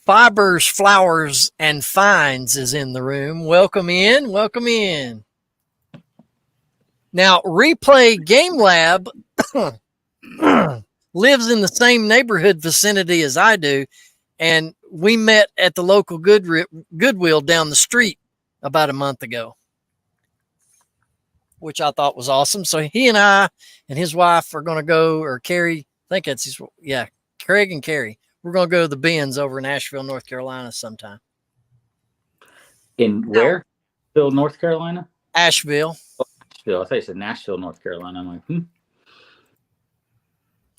A: Fibers, Flowers, and Finds is in the room. Welcome in. Welcome in. Now, Replay Game Lab lives in the same neighborhood vicinity as I do, and we met at the local Goodwill down the street about a month ago, which I thought was awesome. So he and I and his wife are going to go, or Carrie, I think that's his, yeah, Craig and Carrie. We're going to go to the Benz over in Asheville, North Carolina sometime.
B: In where? Nashville, North Carolina?
A: Asheville.
B: Oh, Nashville. I thought you said Nashville, North Carolina. I'm like,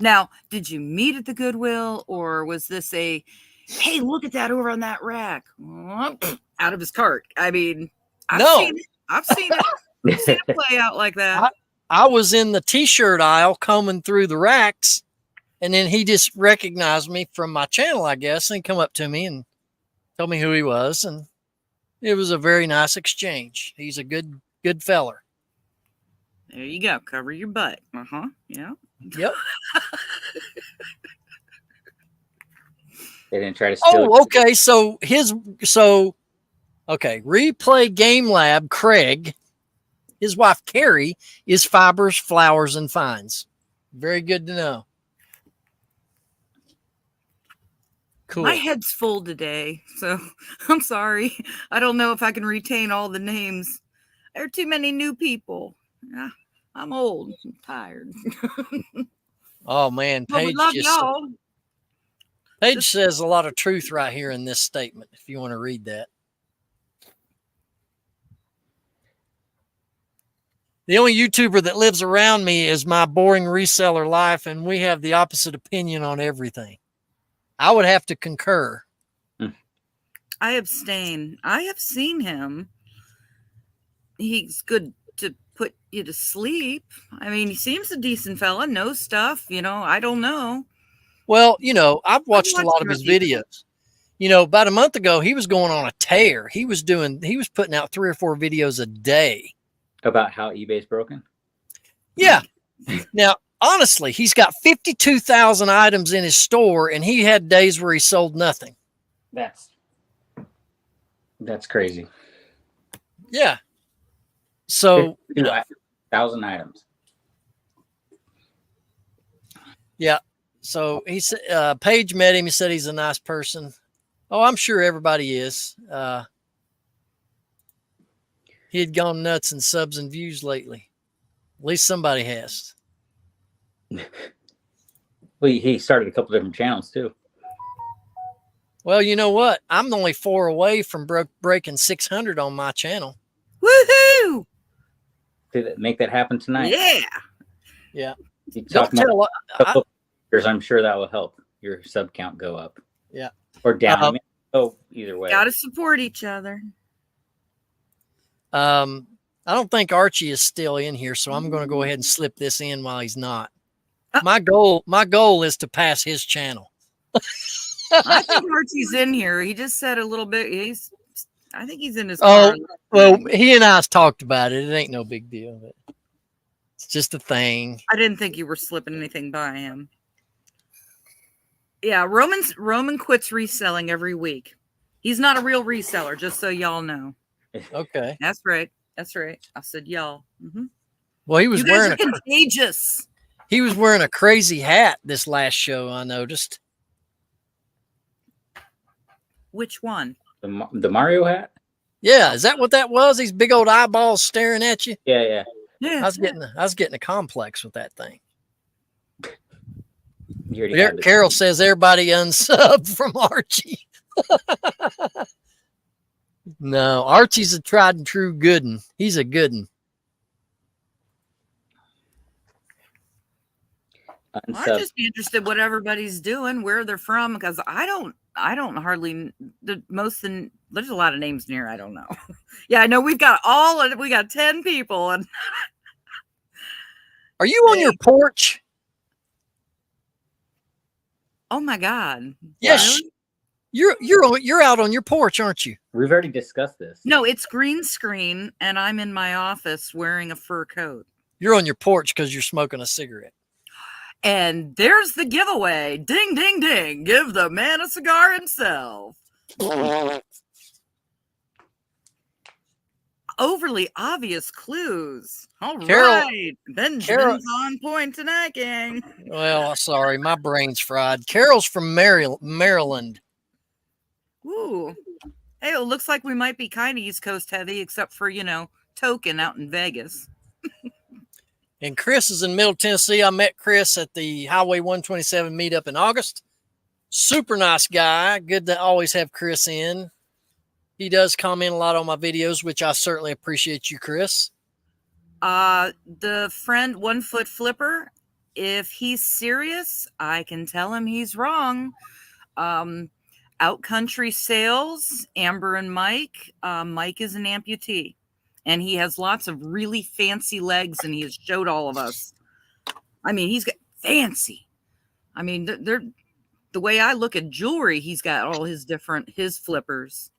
C: Now, did you meet at the Goodwill, or was this a, hey, look at that over on that rack? Out of his cart. I mean, I've seen it. I've seen it play out like that.
A: I was in the T-shirt aisle combing through the racks, and then he just recognized me from my channel, I guess, and come up to me and told me who he was, and it was a very nice exchange. He's a good feller.
C: There you go. Cover your butt. Yeah.
A: Yep.
B: they didn't try to steal.
A: Oh, okay. Okay. Replay Game Lab, Craig, his wife Carrie, is Fibers, Flowers, and Finds. Very good to know. Cool.
C: My head's full today, so I'm sorry. I don't know if I can retain all the names. There are too many new people. I'm old. I'm tired.
A: Oh man,
C: Well, we love y'all.
A: Paige says a lot of truth right here in this statement, if you want to read that. The only YouTuber that lives around me is my boring reseller life, and we have the opposite opinion on everything. I would have to concur.
C: I abstain. I have seen him. He's good to put you to sleep. I mean, he seems a decent fella, knows stuff, I don't know.
A: Well, I've watched a lot of his videos. About a month ago, he was going on a tear. He was putting out 3 or 4 videos a day.
B: About how eBay's broken?
A: Yeah. Now, honestly, he's got 52,000 items in his store, and he had days where he sold nothing.
B: That's crazy.
A: Yeah. So
B: 1,000 items.
A: Yeah. So he said, Paige met him. He said he's a nice person. Oh, I'm sure everybody is. He had gone nuts in subs and views lately. At least somebody has.
B: Well, he started a couple different channels too.
A: Well, you know what? I'm only 4 away from breaking 600 on my channel.
C: Woohoo!
B: Did make that happen tonight?
C: Yeah.
B: You talk more years, I'm sure that will help your sub count go up.
A: Yeah.
B: Or down. Either way.
C: Gotta support each other.
A: I don't think Archie is still in here, so I'm going to go ahead and slip this in while he's not. My goal is to pass his channel.
C: I think Archie's in here. He just said a little bit. I think he's in his car.
A: Well, he and I talked about it. It ain't no big deal. But it's just a thing.
C: I didn't think you were slipping anything by him. Yeah, Roman quits reselling every week. He's not a real reseller, just so y'all know.
A: Okay.
C: That's right. I said y'all. Mm-hmm.
A: Well, he was wearing
C: contagious.
A: He was wearing a crazy hat this last show, I noticed.
C: Which one?
B: The Mario hat?
A: Yeah, is that what that was? These big old eyeballs staring at you?
B: Yeah.
A: I was getting a complex with that thing.
B: Carol
A: says everybody unsub from Archie. No, Archie's a tried and true good one. He's a good one.
C: I'd just be interested what everybody's doing, where they're from, because I don't hardly there's a lot of names near. I don't know. Yeah, I know we got 10 people. And
A: are you on your porch?
C: Oh my God.
A: Yes. Really? You're out on your porch, aren't you?
B: We've already discussed this.
C: No, it's green screen and I'm in my office wearing a fur coat.
A: You're on your porch because you're smoking a cigarette.
C: And there's the giveaway. Ding, ding, ding. Give the man a cigar himself. Overly obvious clues. All right. Benjamin's on point tonight, gang.
A: Well, sorry. My brain's fried. Carol's from Maryland.
C: Ooh. Hey, it looks like we might be kind of East Coast heavy, except for, Token out in Vegas.
A: And Chris is in Middle Tennessee. I met Chris at the Highway 127 meetup in August. Super nice guy. Good to always have Chris in. He does comment a lot on my videos, which I certainly appreciate you, Chris.
C: The friend 1 Foot Flipper, if he's serious, I can tell him he's wrong. Outcountry Sales, Amber and Mike. Mike is an amputee. And he has lots of really fancy legs, and he has showed all of us. I mean, he's got fancy. I mean, the way I look at jewelry, he's got all his flippers.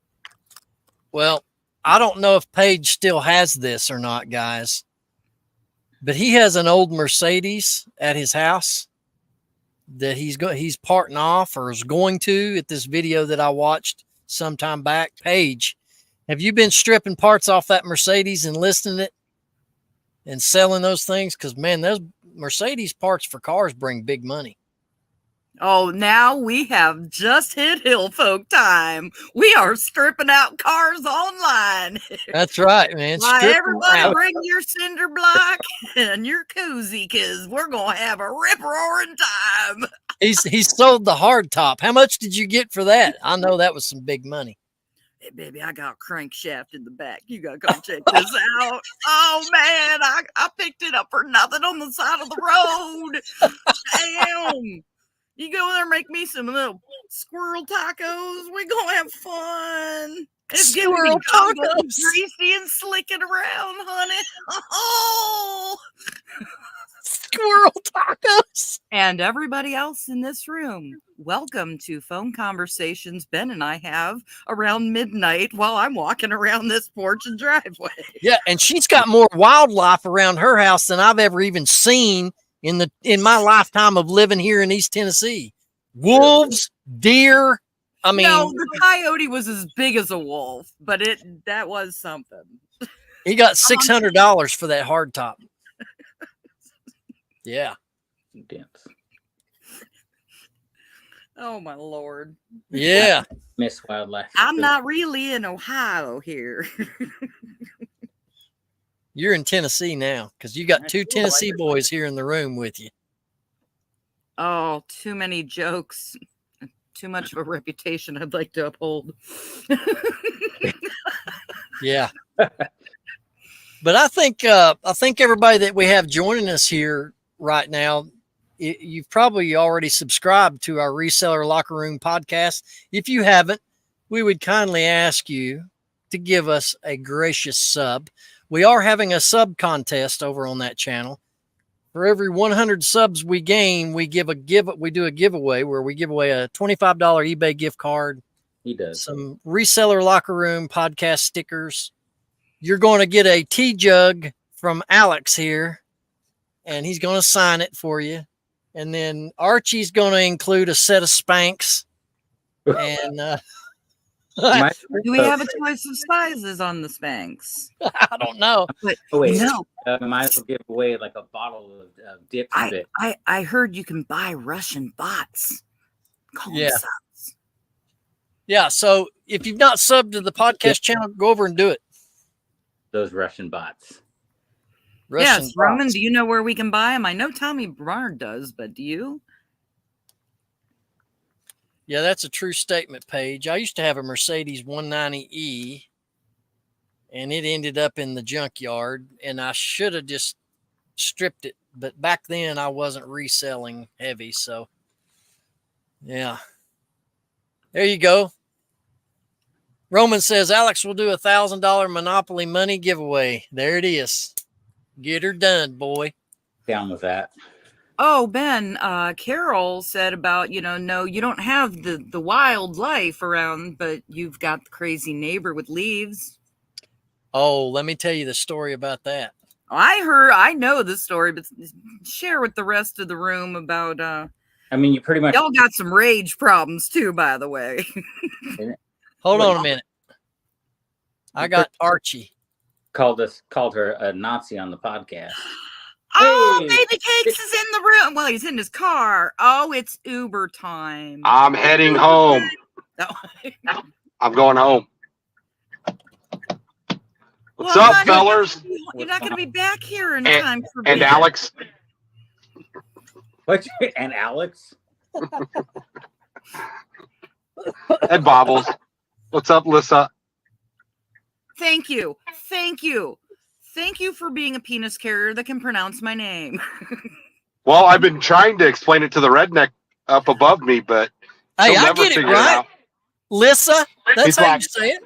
A: Well, I don't know if Paige still has this or not, guys, but he has an old Mercedes at his house that he's parting off or is going to at this video that I watched sometime back. Paige, have you been stripping parts off that Mercedes and listing it and selling those things? Because, man, those Mercedes parts for cars bring big money.
C: Oh, now we have just hit hill folk time. We are stripping out cars online.
A: That's right, man.
C: Everybody bring your cinder block and your koozie, because we're going to have a rip-roaring time.
A: He's sold the hard top. How much did you get for that? I know that was some big money.
C: Hey, baby, I got a crankshaft in the back. You got to come check this out. Oh, man, I picked it up for nothing on the side of the road. Damn. You go there and make me some little squirrel tacos. We're going to have fun. It's
A: squirrel tacos.
C: Greasy and slicking around, honey. Oh.
A: Squirrel tacos.
C: And everybody else in this room, welcome to phone conversations Ben and I have around midnight while I'm walking around this porch and driveway.
A: Yeah, and she's got more wildlife around her house than I've ever even seen in my lifetime of living here in East Tennessee. Wolves, deer. I mean,
C: no, the coyote was as big as a wolf, but that was something.
A: He got $600 for that hard top. Yeah.
B: Dance.
C: Oh my Lord.
A: Yeah.
B: Miss Wildlife.
C: I'm not really in Ohio here.
A: You're in Tennessee now because you got two Tennessee boys here in the room with you.
C: Oh, too many jokes. Too much of a reputation I'd like to uphold.
A: Yeah. But I think everybody that we have joining us here right now, you've probably already subscribed to our Reseller Locker Room podcast. If you haven't, we would kindly ask you to give us a gracious sub. We are having a sub contest over on that channel. For every 100 subs we gain, we do a giveaway where we give away a $25 eBay gift card.
B: He does.
A: Some Reseller Locker Room podcast stickers. You're going to get a tea jug from Alex here, and he's going to sign it for you. And then Archie's going to include a set of Spanx. And
C: do we have a choice of sizes on the Spanx?
A: I don't know.
C: But
B: wait,
C: no.
B: Might as well give away like a bottle of dip.
C: I heard you can buy Russian bots. Call them subs.
A: Yeah, so if you've not subbed to the podcast channel, go over and do it.
B: Those Russian bots.
A: Russian
C: Yes, Roman,
A: bots.
C: do you know where we can buy them? I know Tommy Bernard does, but do you?
A: Yeah, that's a true statement, Paige. I used to have a Mercedes 190E, and it ended up in the junkyard, and I should have just stripped it. But back then, I wasn't reselling heavy, so yeah. There you go. Roman says Alex will do $1,000 Monopoly money giveaway. There it is. Get her done, boy.
B: Down with that.
C: Oh, Ben, Carol said about, no, you don't have the wildlife around, but you've got the crazy neighbor with leaves.
A: Oh, let me tell you the story about that.
C: I know the story, but share with the rest of the room about,
B: I mean, you pretty much.
C: y'all got some rage problems too, by the way.
A: Hold on a minute. I got Archie.
B: Called her a Nazi on the podcast.
C: Oh,
B: Hey.
C: Baby Cakes is in the room. Well, he's in his car. Oh, it's Uber time.
D: I'm heading home.
C: Oh.
D: I'm going home. What's
C: Well,
D: up,
C: honey,
D: fellers?
C: You're not going to be back here in
D: And-
C: time for
D: And
C: bed.
D: Alex.
B: What? And Alex?
D: And Bobbles. What's up, Lissa?
C: Thank you. Thank you. Thank you for being a penis carrier that can pronounce my name.
D: Well, I've been trying to explain it to the redneck up above me, but
A: Hey,
D: he'll
A: I
D: never
A: get it
D: figure it
A: right.
D: out.
A: Lissa, that's
D: He's
A: how
D: like-
A: you say it.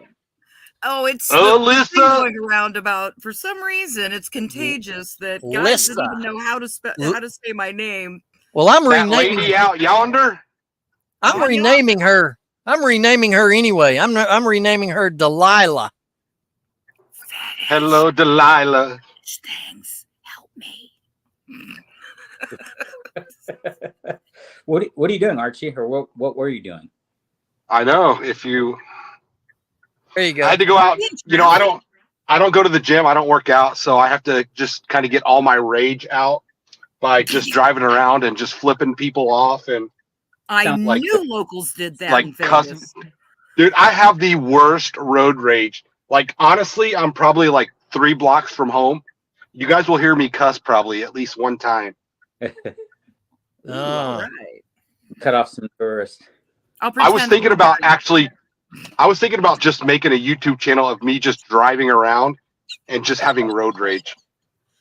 C: Oh, it's
D: Oh,
C: the thing
D: Lissa.
C: going around about, for some reason, it's contagious that guys didn't even know how to say my name.
A: Well, I'm
D: That
A: renaming.
D: lady out yonder?
A: I'm
C: Oh,
A: renaming her. I'm renaming her anyway. I'm renaming her Delilah.
D: Hello, Delilah.
C: Thanks. Help me.
B: What are you doing, Archie? Or what were you doing?
D: I know. If you,
A: There you go.
D: I had to go out. You know, I don't go to the gym. I don't work out, so I have to just kind of get all my rage out by just driving around and just flipping people off. And
C: I
B: Sounds
C: knew
D: like
C: locals did that
D: like
C: in
D: cuss-
C: Vegas.
D: dude, I have the worst road rage. Like, honestly, I'm probably like 3 blocks from home. You guys will hear me cuss probably at least one time.
C: Ooh,
A: Oh.
C: all right.
B: Cut off some tourists.
C: I'll
D: I was
C: pretend
D: thinking
C: we're
D: about
C: done.
D: just making a YouTube channel of me just driving around and just having road rage.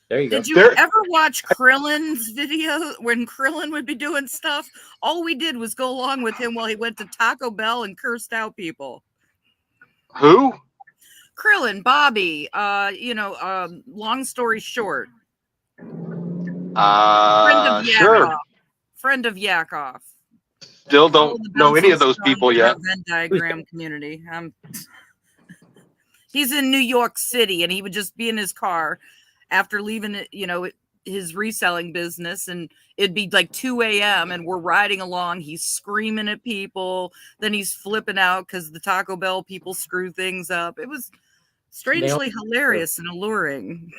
B: There you go.
C: Did you
D: There-
C: ever watch Krillin's video when Krillin would be doing stuff? All we did was go along with him while he went to Taco Bell and cursed out people.
D: Who?
C: Krillin, Bobby, long story short,
D: Sure.
C: Friend of Yakov.
D: Still
C: All
D: don't
C: the
D: know any of
C: bouncing
D: those
C: stones
D: people
C: in
D: yet.
C: our Venn diagram community. He's in New York City, and he would just be in his car after leaving it, his reselling business, and it'd be like 2 a.m. and we're riding along. He's screaming at people, then he's flipping out because the Taco Bell people screw things up. It was strangely hilarious and alluring.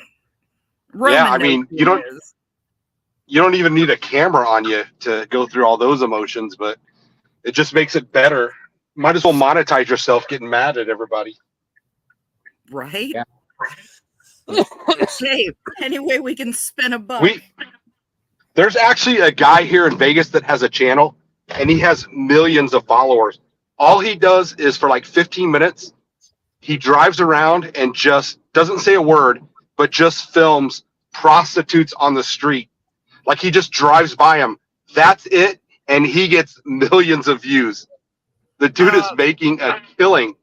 C: Roman
D: I
C: knows
D: mean,
C: who
D: you
C: it
D: don't-
C: is.
D: You don't even need a camera on you to go through all those emotions, but it just makes it better. Might as well monetize yourself getting mad at everybody.
C: Right?
B: Yeah.
C: Hey, any way we can spin a buck.
D: There's actually a guy here in Vegas that has a channel, and he has millions of followers. All he does is for like 15 minutes, he drives around and just doesn't say a word, but just films prostitutes on the street. Like, he just drives by them. That's it, and he gets millions of views. The dude is making a killing.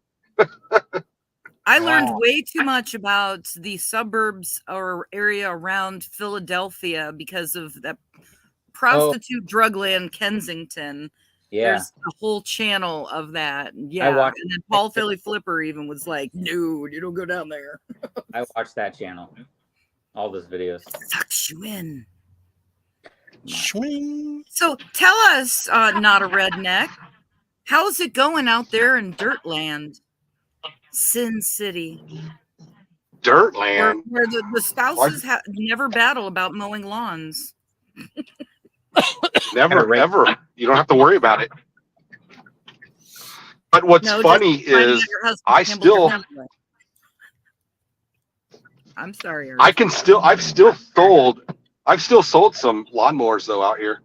C: I learned
B: Wow.
C: way too much about the suburbs or area around Philadelphia because of that prostitute drug land, Kensington.
B: Yeah.
C: There's a whole channel of that. Yeah.
B: watched-
C: And then Paul Philly Flipper even was like, no, you don't go down there.
B: I watched that channel. All those videos.
C: Sucks you in.
A: Swing.
C: So tell us, not a redneck, how's it going out there in Dirtland? Sin City.
D: Dirtland.
C: Where the spouses never battle about mowing lawns.
D: Never,
B: Right.
D: ever. You don't have to worry about it. But what's
C: No, just
D: funny
C: finding out
D: is
C: your husband
D: I
C: gambled your
D: still-
C: hemp away. I'm sorry, Archie.
D: I've still sold some lawnmowers though out here.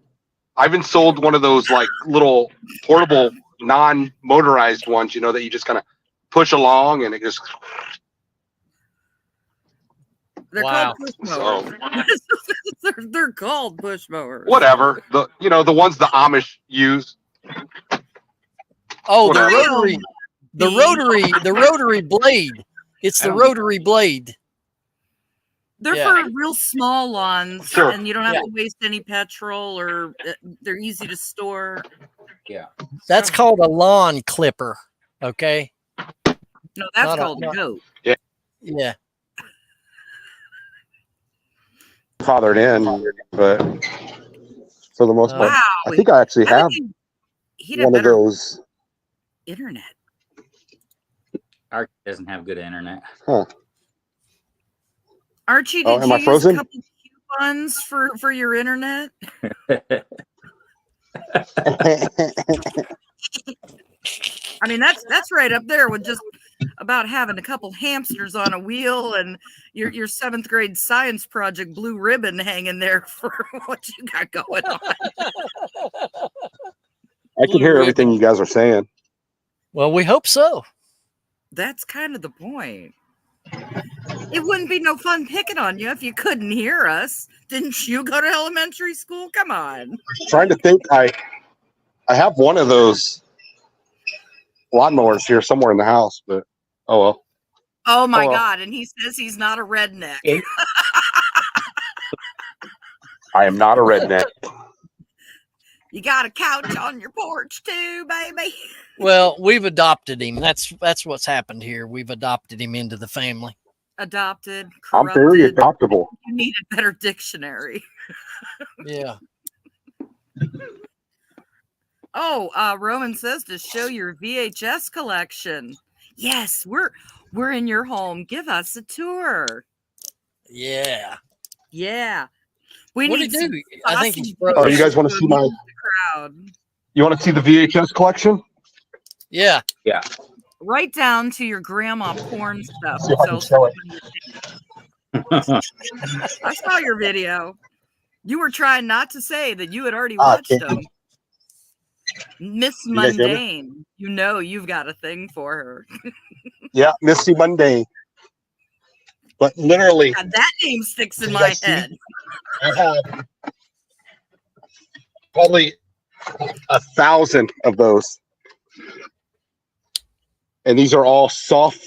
D: I haven't sold one of those like little portable non-motorized ones, you know, that you just kind of push along and it just.
C: They're
A: Wow.
C: called push
D: So
C: mowers. they're called push mowers.
D: whatever, the ones the Amish use.
A: Oh,
D: Whatever.
A: the rotary blade. It's the rotary blade.
C: They're
A: Yeah.
C: for real small lawns,
D: Sure.
C: and you don't have to waste any petrol, or they're easy to store.
B: Yeah.
A: That's called a lawn clipper. Okay.
C: No, that's
A: Not a-
C: called a goat.
A: Yeah.
E: Fathered in, but for the most part,
C: Wow.
E: I think I actually have
C: He'd have
E: one of
C: better
E: those.
C: internet.
B: Archie doesn't have good internet.
E: Huh.
C: Archie,
E: Oh,
C: did
E: am
C: you
E: I
C: use
E: frozen?
C: a couple coupons for your internet? I mean, that's right up there with just about having a couple hamsters on a wheel and your 7th grade science project blue ribbon hanging there for what you got going on.
E: I can hear everything you guys are saying.
A: Well, we hope so.
C: That's kind of the point. It wouldn't be no fun picking on you if you couldn't hear us. Didn't you go to elementary school? Come on.
E: Trying to think, I have one of those lawnmowers here somewhere in the house, but oh well.
C: Oh my
E: well.
C: God. And he says he's not a redneck.
E: I am not a redneck.
C: You got a couch on your porch too, baby.
A: Well, we've adopted him. That's what's happened here. We've adopted him into the family.
C: Adopted,
E: I'm
C: corrupted.
E: very adoptable.
C: You need a better dictionary.
A: Yeah.
C: Oh, Roman says to show your VHS collection. Yes, we're in your home. Give us a tour.
A: Yeah.
C: Yeah. We
A: What
C: need
A: did he
C: some
A: do? I think he's
C: sausage
A: broke.
E: Oh, you guys want to see my?
C: crowd.
E: You want to see the VHS collection?
A: Yeah.
B: Yeah.
C: Right down to your grandma porn stuff.
E: See if I can show it.
C: I saw your video. You were trying not to say that you had already
E: Ah,
C: watched
E: can't
C: them. Miss
E: You guys hear me?
C: Mundane. You know you've got a thing for her.
E: Yeah, Missy Monday. But literally,
C: God, that name sticks in
E: You
C: my
E: guys see?
C: head.
E: I have probably 1,000 of those, and these are all soft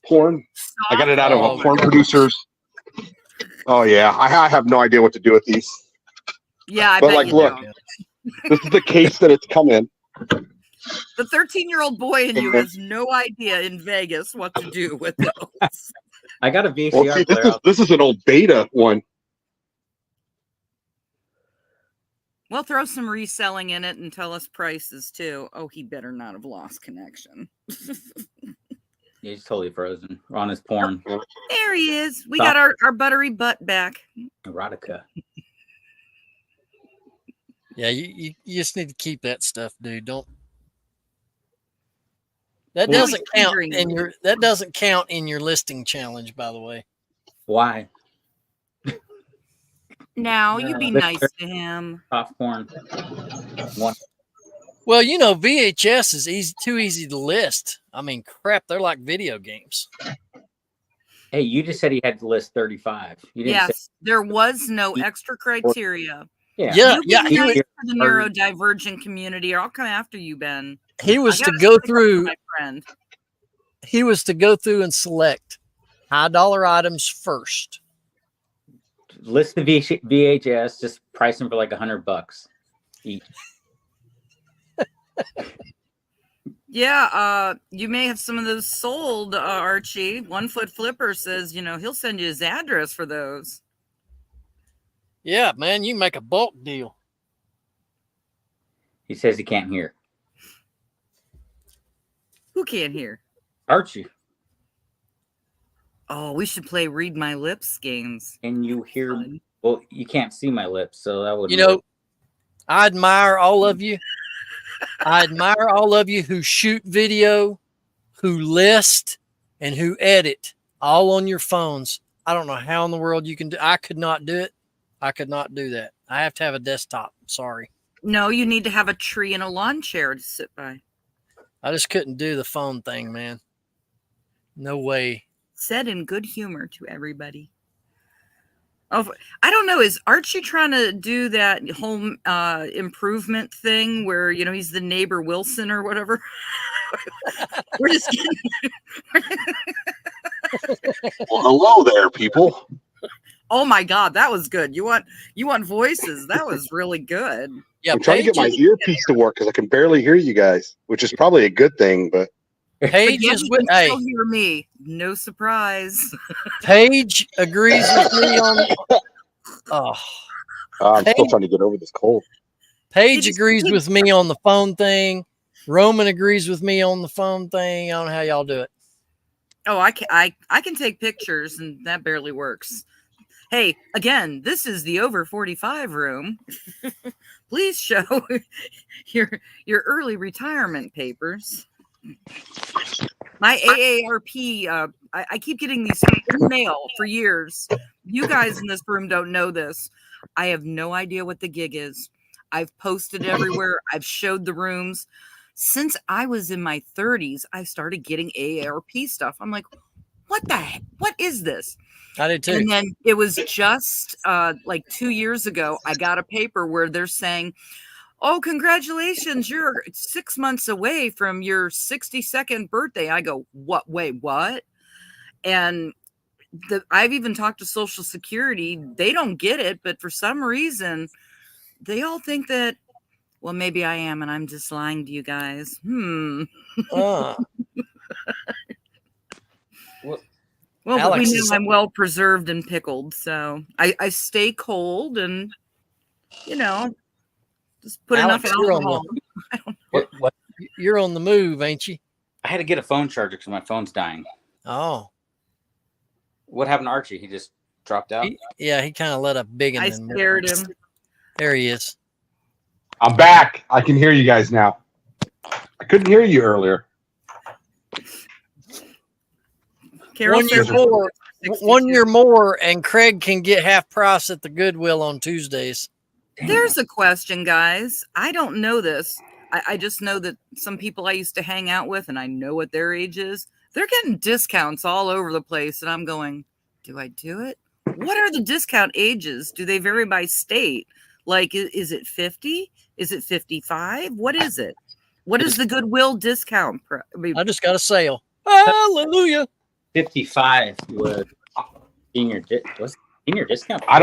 E: porn. I got it out of
A: Oh,
E: a porn producer's. Oh yeah, I have no idea what to do with these.
C: Yeah, I
E: But
C: bet
E: like,
C: you
E: look,
C: don't.
E: this is the case that it's come in.
C: The 13-year-old boy in you has no idea in Vegas what to do with those.
B: I got a VCR
E: Well, see,
B: player.
E: this is an old beta one.
C: Well, throw some reselling in it and tell us prices too. Oh, he better not have lost connection.
B: He's totally frozen. We're on his porn.
C: There he is. We
B: Stop.
C: got our buttery butt back.
B: Erotica.
A: Yeah, you just need to keep that stuff, dude. Don't. That
C: Well,
A: doesn't
C: he's
A: count
C: fingering
A: that doesn't count in your listing challenge, by the way.
B: Why?
C: Now, you be
B: this-
C: nice to him.
B: Popcorn. One.
A: Well, you know, VHS is too easy to list. I mean, crap, they're like video games.
B: Hey, you just said he had to list 35. You didn't say.
C: Yes, there was no extra criteria.
B: Yeah.
A: Yeah,
C: You be
A: yeah.
C: nice to the neurodivergent community, or I'll come after you, Ben.
A: He was
C: I
A: to
C: gotta
A: go
C: stick up for
A: through.
C: my friend.
A: He was to go through and select high dollar items first.
B: List the VHS. Just price them for like $100 each.
C: Yeah, you may have some of those sold, Archie. 1 Foot Flipper says, he'll send you his address for those.
A: Yeah, man, you make a bulk deal.
B: He says he can't hear.
C: Who can't hear?
B: Archie,
C: Oh, we should play Read My Lips games.
B: can you hear?
C: Fun.
B: Well, you can't see my lips, so that would.
A: You know, I admire all of you. I admire all of you who shoot video, who list, and who edit all on your phones. I don't know how in the world you can do. I could not do it. I could not do that. I have to have a desktop. Sorry.
C: No, you need to have a tree and a lawn chair to sit by.
A: I just couldn't do the phone thing, man. No way.
C: Said in good humor to everybody. Oh, I don't know. Is Archie trying to do that home improvement thing where, you know, he's the neighbor Wilson or whatever? We're just kidding.
E: Well, hello there, people.
C: Oh my God, that was good. You want voices? That was really good.
A: Yeah,
E: I'm trying to get my earpiece to work because I can barely hear you guys, which is probably a good thing. But
A: Paige
C: But yet
A: is
C: you
A: with.
C: can
A: Hey,
C: still hear me. No surprise.
A: Paige agrees with me on. Oh,
E: I'm still
A: Paige-
E: trying to get over this cold.
A: Paige
C: just
A: agrees
C: keep-
A: with me on the phone thing. Roman agrees with me on the phone thing. I don't know how y'all do it.
C: Oh, I can take pictures, and that barely works. Hey, again, this is the over 45 room. Please show your early retirement papers. My AARP, I keep getting these in the mail for years. You guys in this room don't know this. I have no idea what the gig is. I've posted everywhere. I've showed the rooms. Since I was in my 30s, I started getting AARP stuff. I'm like, what the heck? What is this?
A: I did too.
C: And then it was just like 2 years ago, I got a paper where they're saying, oh, congratulations, you're 6 months away from your 62nd birthday. I go, what? Wait, what? And I've even talked to Social Security. They don't get it, but for some reason, they all think that, well, maybe I am, and I'm just lying to you guys.
A: Uh,
C: Well, but we
A: Alex
C: know
A: is-
C: I'm well preserved and pickled, so I stay cold and, you know, just put
A: Alex,
C: enough
A: you're on
C: alcohol.
B: What?
A: you're on the move, ain't you?
B: I had to get a phone charger because my phone's dying.
A: Oh,
B: What happened to Archie? He just dropped out.
A: he kind of let a big one.
C: I scared him.
A: There he is.
E: I'm back. I can hear you guys now. I couldn't hear you earlier.
C: Carol
A: 1 year
C: says
A: more.
C: 62.
A: 1 year more, and Craig can get half price at the Goodwill on Tuesdays.
C: There's a question, guys. I don't know this. I just know that some people I used to hang out with, and I know what their age is. They're getting discounts all over the place, and I'm going, do I do it? What are the discount ages? Do they vary by state? Like, is it 50? Is it 55? What is it? What is the Goodwill discount?
A: I just got a sale. Hallelujah.
B: 55 was senior discount.
E: I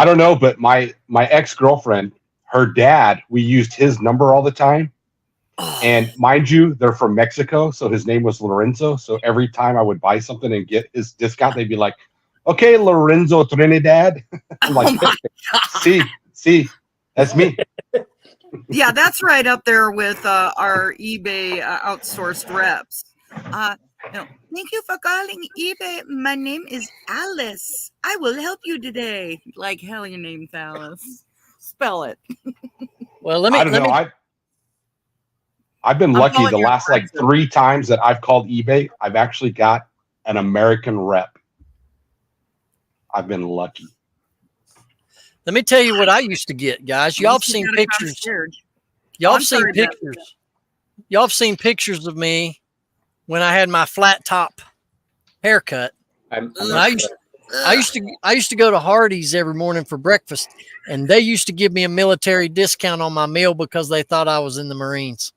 E: don't know, but my ex-girlfriend, her dad, we used his number all the time.
C: Oh,
E: And mind you, they're from Mexico, so his name was Lorenzo. So every time I would buy something and get his discount, they'd be like, "Okay, Lorenzo Trinidad." I'm like,
C: oh my
E: see, that's me.
C: Yeah, that's right up there with our eBay outsourced reps. Thank you for calling eBay. My name is Alice. I will help you today. Like hell, your name's Alice. Spell it.
A: Well,
E: I don't know. I've been
C: I'm
E: lucky
C: calling
E: the
C: your
E: last like
C: friends.
E: 3 times that I've called eBay, I've actually got an American rep. I've been lucky.
A: let me tell you what I used to get, guys. Y'all have
C: You
A: seen
C: got a
A: pictures.
C: concierge.
A: Y'all
C: I'm
A: have seen
C: sorry, Beth.
A: pictures. Y'all have seen pictures of me when I had my flat top haircut.
B: I'm
A: I used to go to Hardee's every morning for breakfast, and they used to give me a military discount on my meal because they thought I was in the Marines.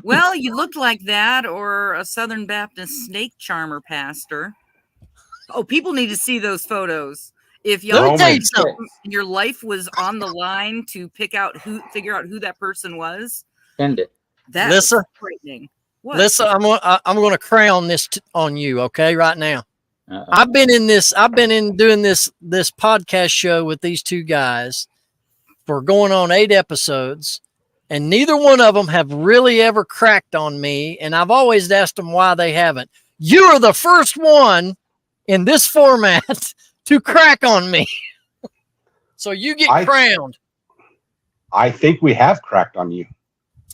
C: Well, you looked like that, or a Southern Baptist snake charmer pastor. Oh, people need to see those photos. If
A: Let me
C: y'all
A: tell you
E: Roman.
A: something.
C: your life was on the line to figure out who that person was,
B: Send it.
C: that
A: Lissa?
C: was frightening. What?
A: Listen, I'm gonna crown this on you, okay? Right now,
B: Uh-oh.
A: I've been in doing this podcast show with these two guys for going on 8 episodes, and neither one of them have really ever cracked on me, and I've always asked them why they haven't. You are the first one in this format to crack on me. So you get crowned.
E: I think we have cracked on you.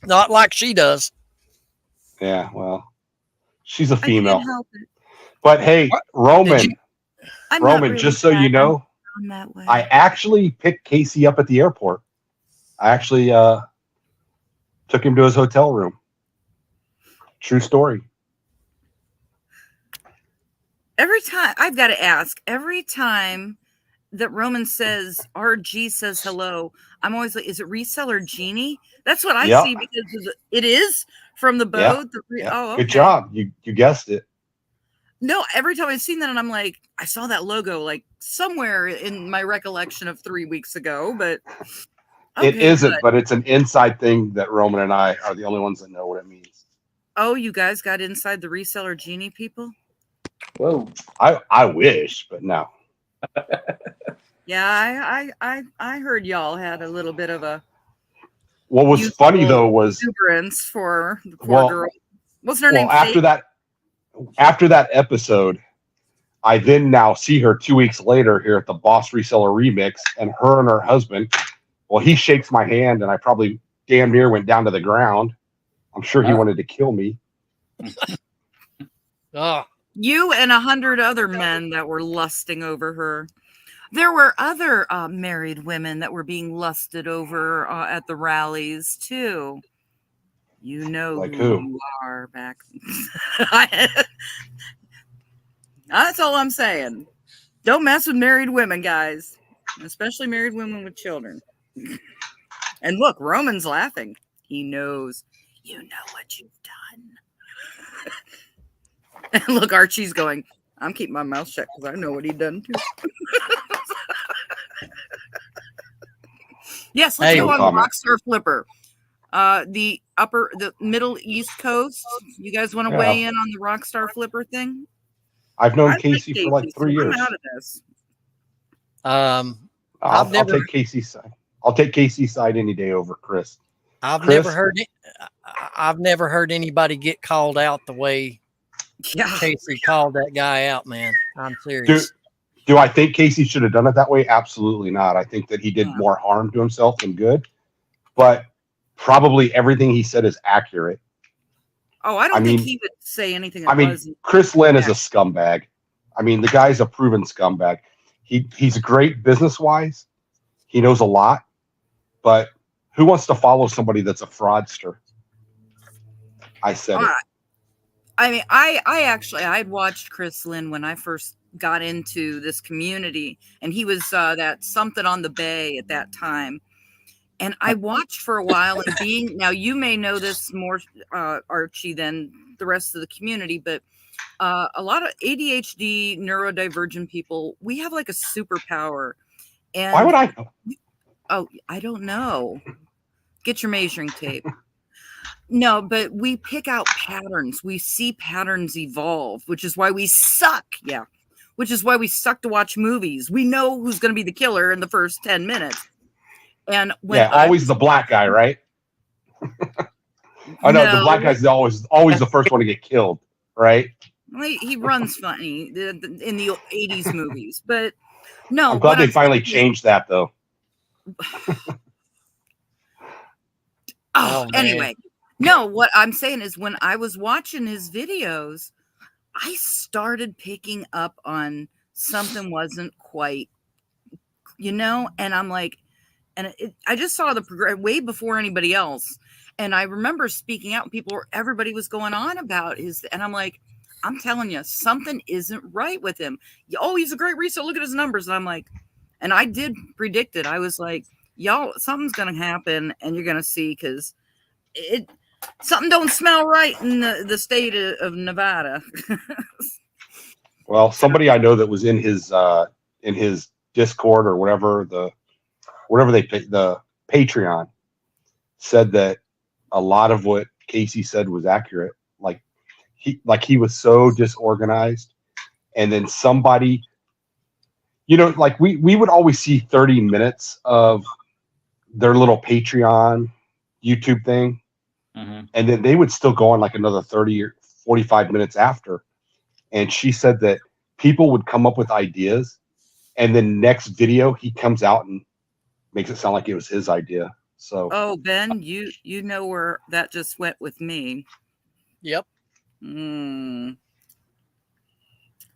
A: Not like she does.
E: Yeah, well, she's a
C: I can't
E: female.
C: help it.
E: But hey, Roman,
C: I'm not really
E: just so you
C: glad
E: know,
C: I'm that way.
E: I actually picked Casey up at the airport. I actually took him to his hotel room. True story.
C: Every time I've got to ask, every time that Roman says RG says hello, I'm always like, is it reseller Genie? That's what I
E: Yep.
C: see because it is from the
E: Yeah.
C: boat.
E: Yeah.
C: Oh, okay.
E: Good job. You guessed it.
C: No, every time I've seen that, and I'm like, I saw that logo like somewhere in my recollection of 3 weeks ago, but
E: It
C: okay,
E: isn't,
C: good.
E: but it's an inside thing that Roman and I are the only ones that know what it means.
C: Oh, you guys got inside the reseller Genie people?
B: Whoa.
E: I wish, but no.
C: Yeah, I heard y'all had a little bit of a
E: What was funny though was
C: exuberance for the poor girl. What's her name?
E: after that episode, I then now see her 2 weeks later here at the Boss Reseller Remix, and her and her husband. Well, he shakes my hand, and I probably damn near went down to the ground. I'm sure he wanted to kill me.
A: Oh,
C: You and 100 other men that were lusting over her. There were other married women that were being lusted over at the rallies too. You know
E: Like
C: who
E: who?
C: you are back. That's all I'm saying. Don't mess with married women, guys, especially married women with children. And look, Roman's laughing. He knows. You know what you've done. And look, Archie's going, I'm keeping my mouth shut because I know what he done too. Yes, let's
A: Hey,
C: go
E: no
C: on
E: comment.
C: Rockstar Flipper. The Middle East Coast. You guys want to
E: Yeah.
C: weigh in on the Rockstar Flipper thing?
E: I've known
C: I like
E: Casey for like
C: Casey,
E: 3
C: so
E: years.
C: I'm out of this.
E: I'll
A: never-
E: take Casey's side. I'll take Casey's side any day over Chris.
A: I've
E: Chris?
A: never heard it. I've never heard anybody get called out the way
C: Yeah.
A: Casey called that guy out, man. I'm serious.
E: Do I think Casey should have done it that way? Absolutely not. I think that he did
C: Yeah.
E: more harm to himself than good. But probably everything he said is accurate.
C: Oh, I don't think he would say anything that wasn't.
E: Chris Lynn is a scumbag. I mean, the guy's a proven scumbag. He's great business-wise. He knows a lot. But who wants to follow somebody that's a fraudster? I said it.
C: I mean, I'd watched Chris Lynn when I first got into this community, and he was that something on the bay at that time. And I watched for a while, and now you may know this more, Archie, than the rest of the community, but a lot of ADHD, neurodivergent people, we have like a superpower. And
E: why would I know?
C: Oh, I don't know. Get your measuring tape. No, but we pick out patterns. We see patterns evolve, which is why we suck. Yeah. Which is why we suck to watch movies. We know who's going to be the killer in the first 10 minutes. And when
E: always the black guy, right? Oh no, the black guy's always the first one to get killed, right?
C: He runs funny in the 80s movies, but no.
E: I'm glad they finally changed that though.
C: Anyway. No, what I'm saying is when I was watching his videos, I started picking up on something wasn't quite, and I'm like, I just saw the progression way before anybody else. And I remember speaking out, and everybody was going on about and I'm like, I'm telling you, something isn't right with him. Oh, he's a great reseller. Look at his numbers. And I'm like, and I did predict it. I was like, y'all, something's going to happen and you're going to see, because something don't smell right in the state of Nevada.
E: Well, somebody I know that was in his Discord or whatever they pay, the Patreon, said that a lot of what Casey said was accurate. He was so disorganized, and then somebody, like we would always see 30 minutes of their little Patreon YouTube thing.
B: Mm-hmm.
E: And then they would still go on like another 30 or 45 minutes after. And she said that people would come up with ideas, and then next video he comes out and makes it sound like it was his idea. So
C: Ben, you know where that just went with me.
A: Yep.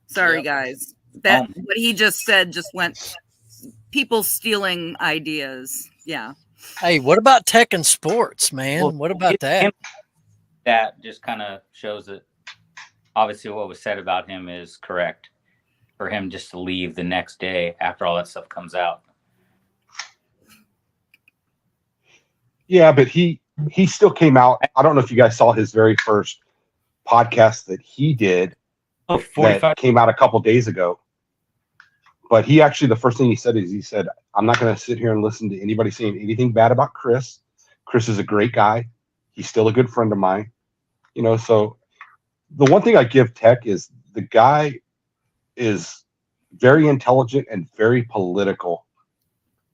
C: Sorry,
A: Yep.
C: guys. That
B: Oh.
C: what he just said just went. People stealing ideas. Yeah.
A: Hey, what about tech and sports, man?
B: Well,
A: What about that?
B: That just kind of shows that obviously what was said about him is correct. For him just to leave the next day after all that stuff comes out.
E: Yeah, but he still came out. I don't know if you guys saw his very first podcast that he did
B: Oh, 45.
E: that came out a couple days ago. But he actually, the first thing he said is, he said, I'm not going to sit here and listen to anybody saying anything bad about Chris. Chris is a great guy. He's still a good friend of mine. You know, so the one thing I give Tech is the guy is very intelligent and very political.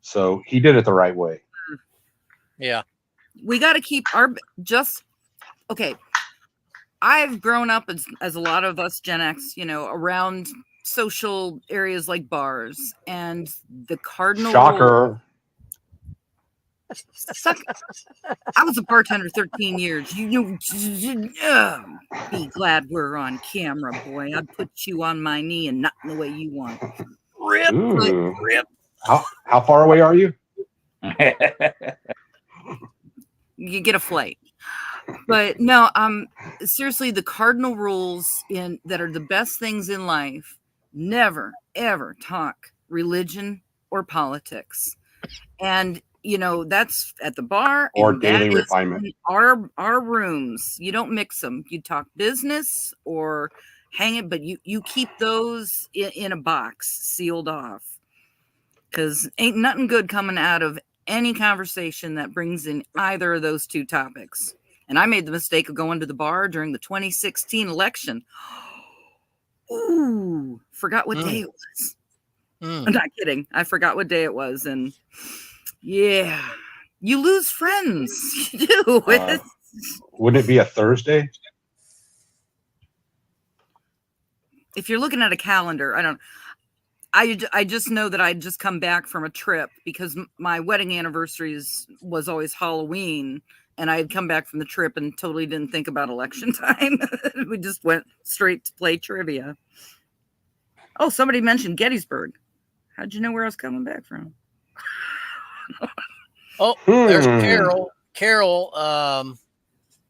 E: So he did it the right way.
A: Yeah.
C: We got to keep our okay. I've grown up as a lot of us Gen X, you know, around social areas like bars, and the cardinal rule.
E: Shocker.
C: I was a bartender 13 years. You be glad we're on camera, boy. I'd put you on my knee and not in the way you want.
A: Rip.
E: Ooh.
A: Rip.
E: How far away are you?
C: You get a flight. But no, seriously, the cardinal rules that are the best things in life: never ever talk religion or politics. And you know, that's at the bar
E: Or
C: and
E: daily
C: that is
E: refinement.
C: in our rooms. You don't mix them. You talk business or hang it, but you keep those in a box sealed off, because ain't nothing good coming out of any conversation that brings in either of those two topics. And I made the mistake of going to the bar during the 2016 election. Ooh, forgot what day it was. I'm not kidding. I forgot what day it was. And yeah, you lose friends. You do.
E: Wouldn't it be a Thursday?
C: If you're looking at a calendar, I just know that I'd just come back from a trip, because my wedding anniversary was always Halloween. And I had come back from the trip and totally didn't think about election time. We just went straight to play trivia. Oh, somebody mentioned Gettysburg. How'd you know where I was coming back from?
A: Oh, there's Carol. Carol,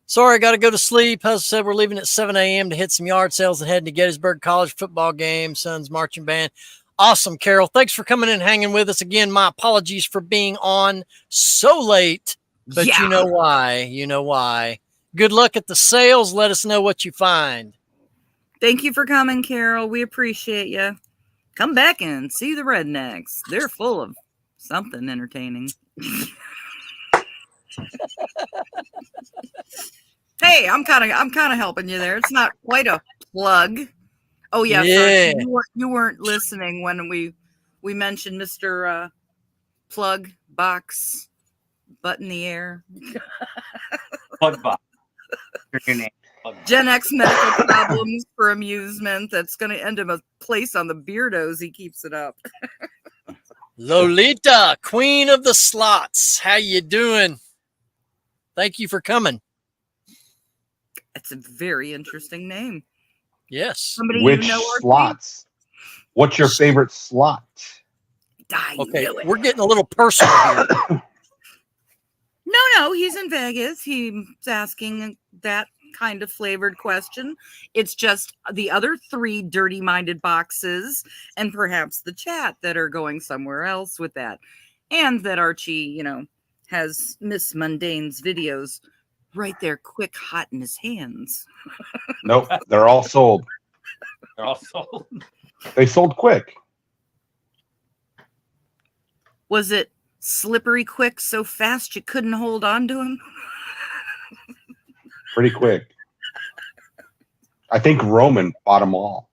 A: sorry, got to go to sleep. Husband said we're leaving at 7 a.m. to hit some yard sales and heading to Gettysburg College football game, Son's marching band. Awesome, Carol. Thanks for coming in and hanging with us. Again, my apologies for being on so late. But
C: yeah.
A: You know why. You know why. Good luck at the sales. Let us know what you find.
C: Thank you for coming, Carol. We appreciate you. Come back and see the rednecks. They're full of something entertaining. Hey, I'm kind of helping you there. It's not quite a plug. Oh yeah,
A: Yeah.
C: Sir, you weren't listening when we mentioned Mr. Plug Box. Butt in the air.
B: Plug box.
C: Gen X medical problems for amusement. That's going to end him a place on the Beardos. He keeps it up.
A: Lolita, queen of the slots. How you doing? Thank you for coming.
C: It's a very interesting name.
A: Yes.
C: Somebody
E: Which
C: you know or
E: slots? What's your favorite slot?
A: Okay, we're getting a little personal here.
C: No, he's in Vegas. He's asking that kind of flavored question. It's just the other 3 dirty-minded boxes and perhaps the chat that are going somewhere else with that. And that Archie, you know, has Miss Mundane's videos right there, quick, hot in his hands.
E: Nope, they're all sold.
B: They're all sold.
E: They sold quick.
C: Was it slippery quick so fast you couldn't hold on to him?
E: Pretty quick. I think Roman bought them all.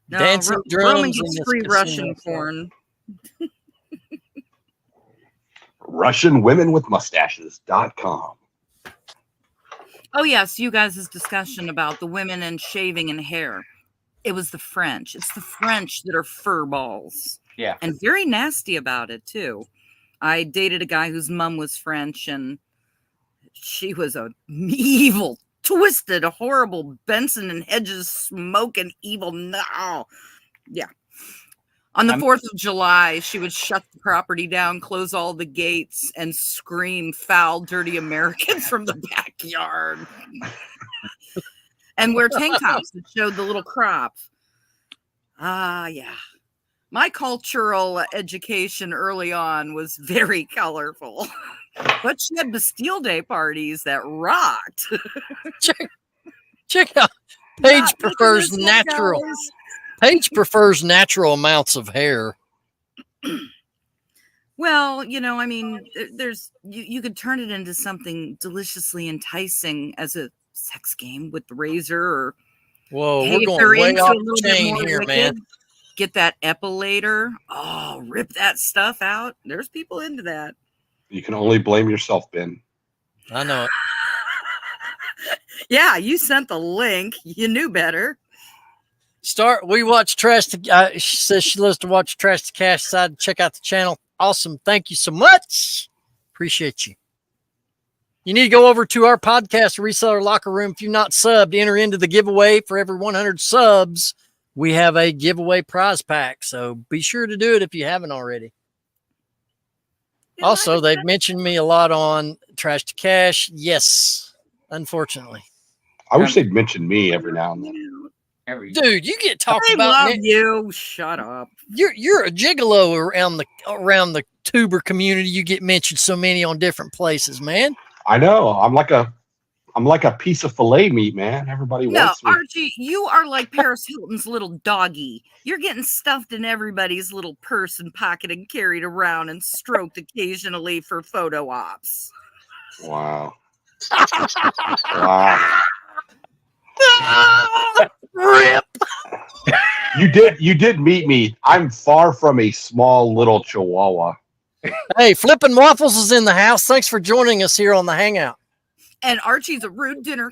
C: No,
A: Dancing drums
C: Roman
A: in
C: gets
A: this
C: free
A: casino
C: Russian
A: floor.
C: porn.
E: RussianWomenWithMustaches.com.
C: Oh yes, you guys' discussion about the women and shaving and hair. It was the French. It's the French that are fur balls.
B: Yeah.
C: And very nasty about it too. I dated a guy whose mom was French, and she was a evil twisted, horrible Benson and Hedges smoking evil. No. Yeah. On the 4th of July, she would shut the property down, close all the gates, and scream foul, dirty Americans from the backyard. And wear tank tops that showed the little crop. Yeah. My cultural education early on was very colorful. But she had Bastille Day parties that rocked.
A: Check out. Paige prefers natural. Paige prefers natural amounts of hair.
C: Well, I mean, there's you could turn it into something deliciously enticing as a sex game with the razor. Or
A: whoa, we're going way off the chain here, man.
C: Get that epilator. Oh, rip that stuff out. There's people into that.
E: You can only blame yourself, Ben.
A: I know it.
C: Yeah, you sent the link. You knew better.
A: We watch Trash to. She says she loves to watch Trash to Cash side. Check out the channel. Awesome. Thank you so much. Appreciate you. You need to go over to our podcast, Reseller Locker Room. If you're not subbed, enter into the giveaway. For every 100 subs, we have a giveaway prize pack. So be sure to do it if you haven't already. Also, they've mentioned me a lot on Trash to Cash. Yes, unfortunately.
E: I wish they'd mention me every now and then.
A: Dude, you get talked about.
C: I love you. Shut up.
A: You're a gigolo around the tuber community. You get mentioned so many on different places, man.
E: I know. I'm like a piece of filet meat, man. Everybody wants me.
C: Archie, you are like Paris Hilton's little doggy. You're getting stuffed in everybody's little purse and pocket and carried around and stroked occasionally for photo ops.
E: Wow. Wow.
A: Rip.
E: You did meet me. I'm far from a small little chihuahua.
A: Hey, Flippin' Waffles is in the house. Thanks for joining us here on the Hangout.
C: And Archie's a rude dinner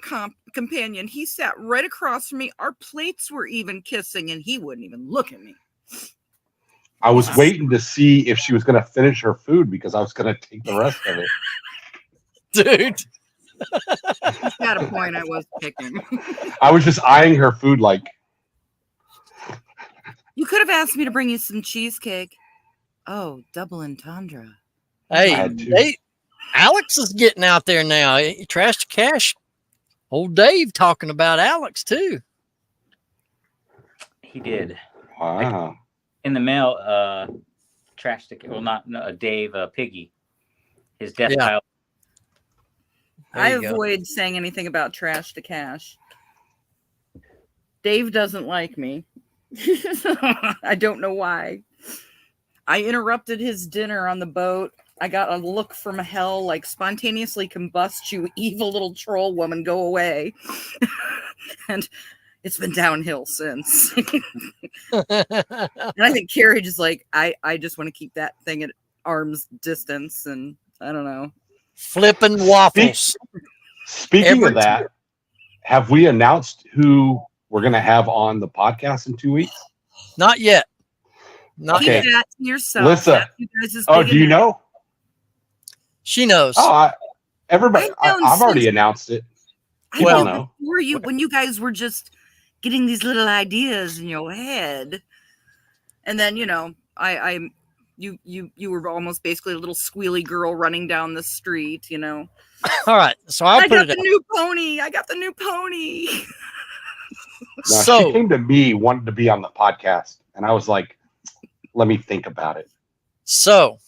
C: companion. He sat right across from me. Our plates were even kissing, and he wouldn't even look at me.
E: I was waiting to see if she was going to finish her food because I was going to take the rest of it.
A: Dude.
C: He's got a point. I was picking.
E: I was just eyeing her food like.
C: You could have asked me to bring you some cheesecake. Oh, double entendre.
A: Hey, Alex is getting out there now. Trash to Cash. Old Dave talking about Alex too.
B: He did.
E: Wow.
B: In the mail, Trash to Dave Piggy. His death pile.
C: I avoid saying anything about Trash to Cash. Dave doesn't like me. I don't know why. I interrupted his dinner on the boat. I got a look from hell, like spontaneously combust, you evil little troll woman, go away. And it's been downhill since. And I think Carrie just like, I just want to keep that thing at arm's distance, and I don't know.
A: Flippin' Waffles.
E: Speaking of that, have we announced who we're going to have on the podcast in 2 weeks?
A: Not yet.
C: Keep that to yourself.
E: Lisa. Do you know?
A: She knows.
E: Oh, everybody. I've already announced it.
C: Well, before when you guys were just getting these little ideas in your head, and then you were almost basically a little squealy girl running down the street, All
A: right, so I got
C: the new pony. I got the new pony.
E: No, she came to me wanting to be on the podcast, and I was like, "Let me think about it."
A: So,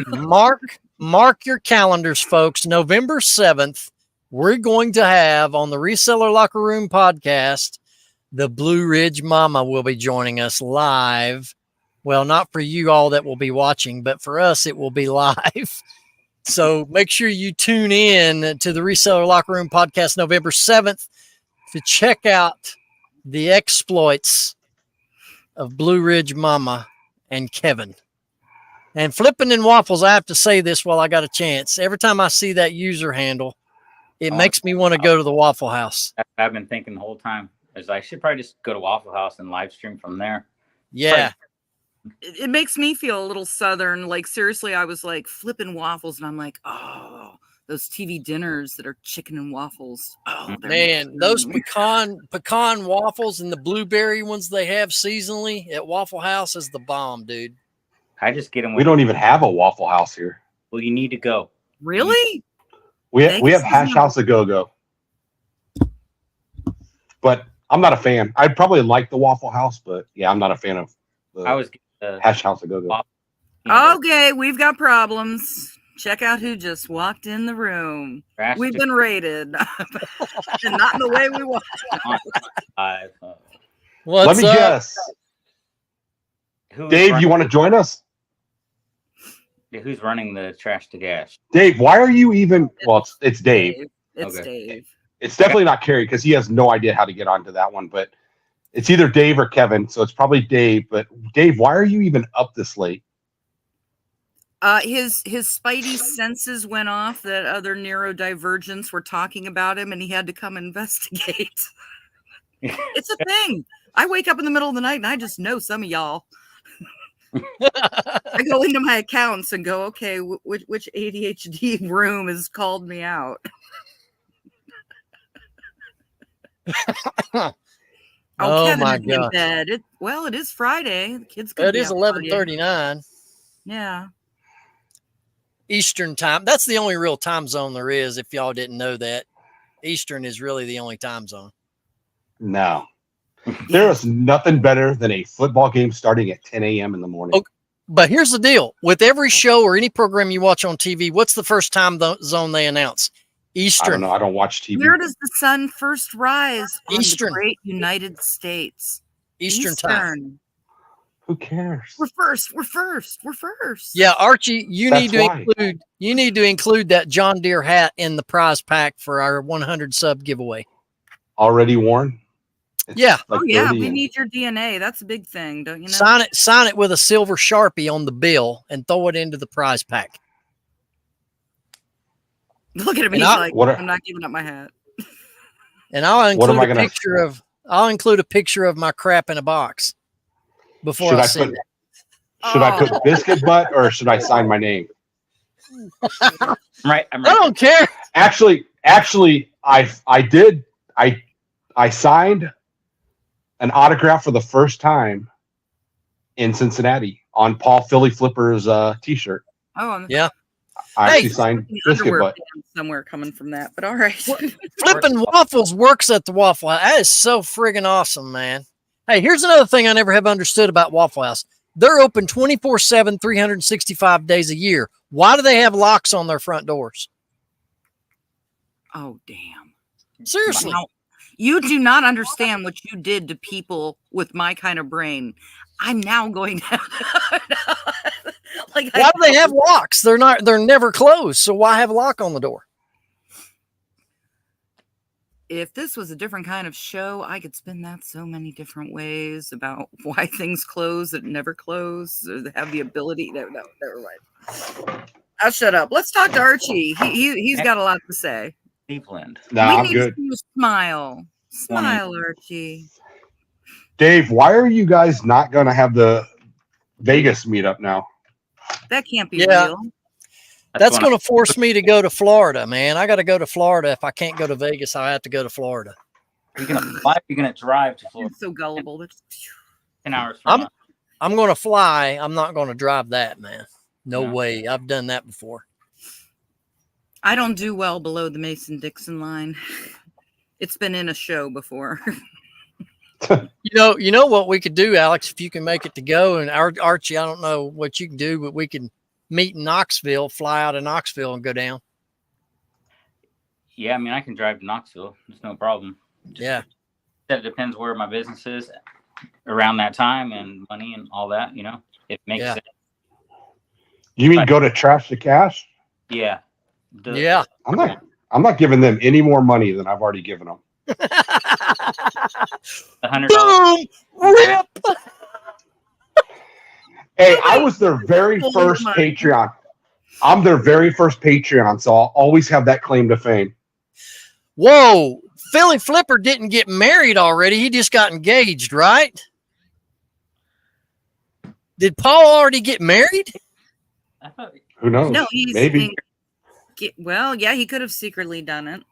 A: mark your calendars, folks. November 7th, we're going to have on the Reseller Locker Room podcast, the Blue Ridge Mama will be joining us live. Well, not for you all that will be watching, but for us, it will be live. So make sure you tune in to the Reseller Locker Room podcast November 7th to check out the exploits of Blue Ridge Mama and Kevin. And Flippin' and Waffles, I have to say this while I got a chance. Every time I see that user handle, it makes me want to go to the Waffle House.
B: I've been thinking the whole time, is I should probably just go to Waffle House and live stream from there.
A: Yeah.
C: It makes me feel a little Southern. Like, seriously, I was like flipping waffles, and I'm like, oh, those TV dinners that are chicken and waffles. Oh, they're
A: Man, those
C: amazing.
A: pecan waffles and the blueberry ones they have seasonally at Waffle House is the bomb, dude.
B: I just get them.
E: We don't even have a Waffle House here.
B: Well, you need to go.
C: Really?
E: We have
C: Vegas
E: Hash
C: is
E: House a Go-Go. But I'm not a fan. I'd probably like the Waffle House, but yeah, I'm not a fan of the
B: I was
E: Hash House a Go-Go.
C: Okay, we've got problems. Check out who just walked in the room. We've been raided. And not in the way we want.
E: Let me guess. Dave, you want to join us?
B: Who's running the Trash to Gas?
E: Dave, why are you even? Well, it's Dave.
C: It's Dave.
E: It's definitely not Carrie because he has no idea how to get onto that one. But it's either Dave or Kevin, so it's probably Dave. But Dave, why are you even up this late?
C: His spidey senses went off that other neurodivergents were talking about him, and he had to come investigate. It's a thing. I wake up in the middle of the night, and I just know some of y'all. I go into my accounts and go, okay, which ADHD room has called me out?
A: Oh my
C: Kevin is
A: God!
C: in bed. It is Friday. The kids.
A: It is 11:39
C: Yeah.
A: Eastern time. That's the only real time zone there is. If y'all didn't know that, Eastern is really the only time zone.
E: No. There is nothing better than a football game starting at 10 a.m. in the morning.
A: Okay. But here's the deal. With every show or any program you watch on TV, what's the first time zone they announce? Eastern.
E: I don't know. I don't watch TV.
C: Where does the sun first rise on
A: Eastern.
C: the great United States?
A: Eastern time.
E: Who cares?
C: We're first.
A: Yeah, Archie, you
E: That's
A: need to include that John Deere hat in the prize pack for our 100 sub giveaway.
E: Already worn?
A: Yeah.
C: Oh yeah, we need your DNA. That's a big thing, don't you know?
A: Sign it with a silver Sharpie on the bill and throw it into the prize pack.
C: Look at him. He's like, I'm not giving up my hat.
A: And I'll include a picture of my crap in a box before I send it.
E: Should I put biscuit butt or should I sign my name?
B: Right.
A: I don't care.
E: Actually, I signed an autograph for the first time in Cincinnati on Paul Philly Flipper's t-shirt.
C: Oh,
A: yeah.
E: I actually signed biscuit butt
C: somewhere coming from that, but all right.
A: Flipping waffles works at the Waffle House. That is so friggin' awesome, man. Hey, here's another thing I never have understood about Waffle House. They're open 24/7, 365 days a year. Why do they have locks on their front doors?
C: Oh, damn.
A: Seriously.
C: Wow. You do not understand what you did to people with my kind of brain. I'm now going to
A: why do they have locks? They're never closed. So why have a lock on the door?
C: If this was a different kind of show, I could spin that so many different ways about why things close that never close, or have the ability. No, never mind. I'll shut up. Let's talk to Archie. He's got a lot to say.
B: Cleveland.
E: No, I'm good.
C: Smile, Archie.
E: Dave, why are you guys not going to have the Vegas meetup now?
C: That can't be real.
A: That's going to force me to go to Florida, man. I got to go to Florida. If I can't go to Vegas, I have to go to Florida.
B: You're going to fly? You're going to drive to Florida?
C: I'm so gullible.
B: 10 hours.
A: I'm going to fly. I'm not going to drive that, man. No way. I've done that before.
C: I don't do well below the Mason-Dixon line. It's been in a show before.
A: You know what we could do, Alex, if you can make it to go, and Archie, I don't know what you can do, but we can meet in Knoxville, fly out of Knoxville and go down.
B: Yeah, I mean, I can drive to Knoxville. There's no problem.
A: Yeah.
B: That depends where my business is around that time and money and all that, you know. It makes sense.
E: You mean go to Trash to Cash?
B: Yeah.
A: Yeah.
E: I'm not giving them any more money than I've already given them.
B: $100.
A: Boom! Rip!
E: Hey, I was their very first Patreon. I'm their very first Patreon, so I'll always have that claim to fame.
A: Whoa! Philly Flipper didn't get married already. He just got engaged, right? Did Paul already get married?
E: Who knows?
C: No,
E: maybe.
C: Well, yeah, he could have secretly done it,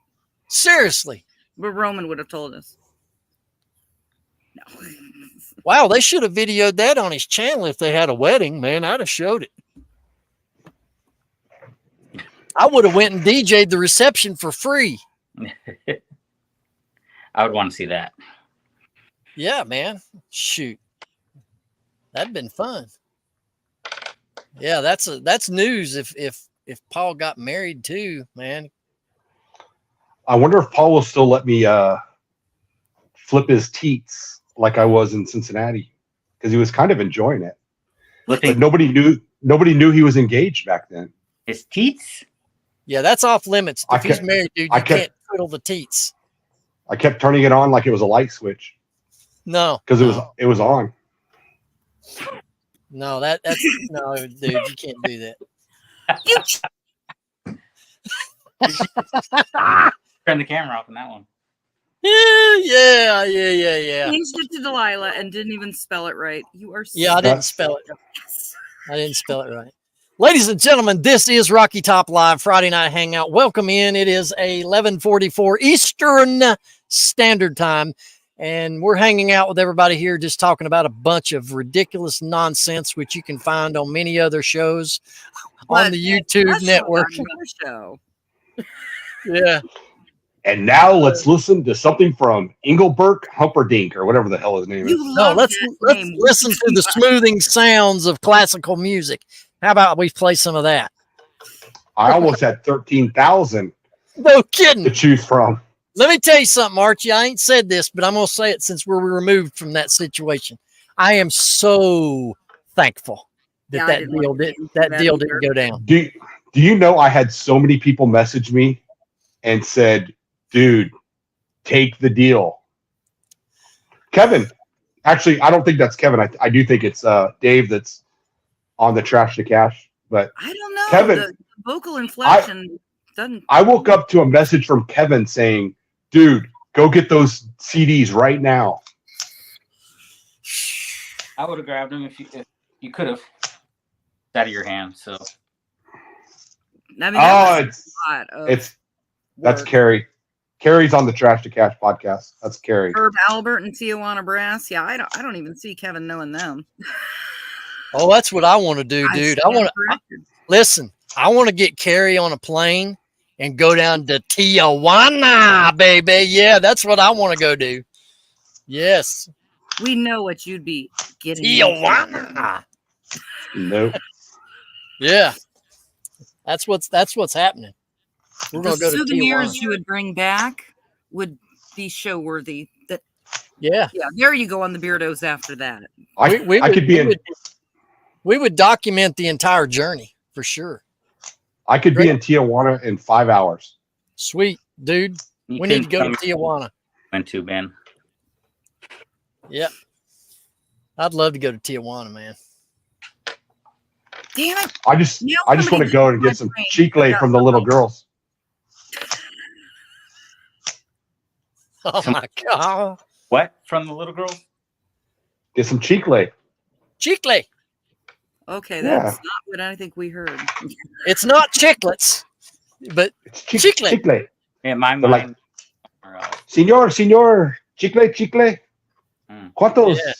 A: Seriously.
C: but Roman would have told us. No.
A: Wow, they should have videoed that on his channel if they had a wedding, man. I'd have showed it. I would have went and DJ'd the reception for free.
B: I would want to see that.
A: Yeah, man. Shoot. That'd been fun. Yeah, that's news if Paul got married too, man.
E: I wonder if Paul will still let me flip his teats like I was in Cincinnati, because he was kind of enjoying it.
B: Flipping
E: But nobody knew he was engaged back then.
B: his teats?
A: Yeah, that's off limits.
E: I
A: If he's
E: kept-
A: married, dude,
E: I
A: you
E: kept-
A: can't twiddle the teats.
E: I kept turning it on like it was a light switch
A: No.
E: because it was on.
A: No, that's no, dude, you can't do that.
B: Turn the camera off on that one.
A: Yeah.
C: Changed it to Delilah and didn't even spell it right. You are
A: Yeah, I
C: so
A: didn't spell it. I didn't spell it right. Ladies and gentlemen, this is Rocky Top Live Friday Night Hangout. Welcome in. It is 11:44 Eastern Standard Time, and we're hanging out with everybody here just talking about a bunch of ridiculous nonsense, which you can find on many other shows on the YouTube network.
C: Show.
A: Yeah.
E: And now let's listen to something from Engelbert Humperdinck or whatever the hell his name is.
C: You
A: No,
C: love
A: let's
C: that name.
A: listen to the smoothing sounds of classical music. How about we play some of that?
E: I almost had 13,000
A: No kidding.
E: to choose from.
A: Let me tell you something, Archie. I ain't said this, but I'm going to say it since we're removed from that situation. I am so thankful that
C: Yeah, I
A: that
C: didn't
A: deal
C: like to
A: did
C: get
A: that
C: that
A: deal
C: either.
A: didn't go down.
E: Do you know I had so many people message me and said, dude, take the deal. Kevin, actually, I don't think that's Kevin. I do think it's Dave that's on the Trash to Cash. But
C: I don't know.
E: Kevin,
C: the vocal inflection doesn't.
E: I woke up to a message from Kevin saying, dude, go get those CDs right now.
B: I would have grabbed him if you could have. It's out of your hand. So
C: I mean, that was
E: It's
C: a lot of
E: that's
C: work.
E: Carrie. Carrie's on the Trash to Cash podcast. That's Carrie.
C: Herb Albert and Tijuana Brass. Yeah, I don't even see Kevin knowing them.
A: Oh, that's what I want to do, dude. I want to listen. I want to get Carrie on a plane and go down to Tijuana, baby. Yeah, that's what I want to go do. Yes,
C: We know what you'd be getting.
A: Tijuana.
E: Nope.
A: Yeah, that's what's happening. We're
C: The
A: gonna go to
C: souvenirs
A: Tijuana.
C: you would bring back would be show worthy. That
A: Yeah,
C: yeah, there you go on the beardos after that.
E: I could be in
A: we would document the entire journey for sure.
E: I could be in Tijuana in 5 hours.
A: Sweet, dude.
B: you
A: We need to
B: couldn't
A: go to
B: tell me
A: Tijuana.
B: when to, Ben.
A: Yeah, I'd love to go to Tijuana, man.
C: Damn it!
E: I just
C: Now
E: want to
C: somebody
E: go and
C: my
E: get some
C: brain.
E: chicle from the little girls.
A: Oh my god,
B: What from the little girl?
E: Get some chicle.
A: chicle.
C: Okay,
E: Yeah.
C: that's not what I think we heard.
A: It's not chiclets, but
E: It's
A: Chicle.
E: chicle.
B: Yeah, my
E: They're like-
B: mind.
E: Señor, chicle.
B: Mm.
E: ¿Cuántos?
A: Yeah.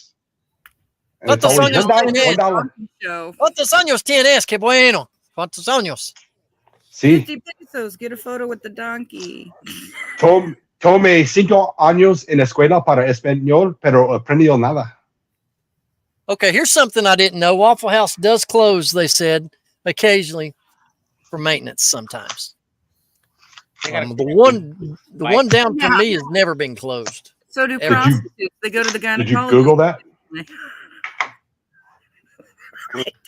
E: And it's
A: ¿Cuántos
E: always
A: años
E: $1.
A: tienes?
E: $1.
C: Show
A: ¿cuántos años tienes? Qué bueno. ¿Cuántos años?
E: Sí.
C: 50 pesos. Get a photo with the donkey.
E: Tome 5 años en escuela para español, pero aprendió nada.
A: Okay, here's something I didn't know. Waffle House does close, they said, occasionally for maintenance sometimes.
B: They gotta-
A: The one down from
C: Yeah.
A: me has never been closed.
C: So do
A: Did you-
C: prostitutes. They go to the gynecologist.
E: Did you Google that?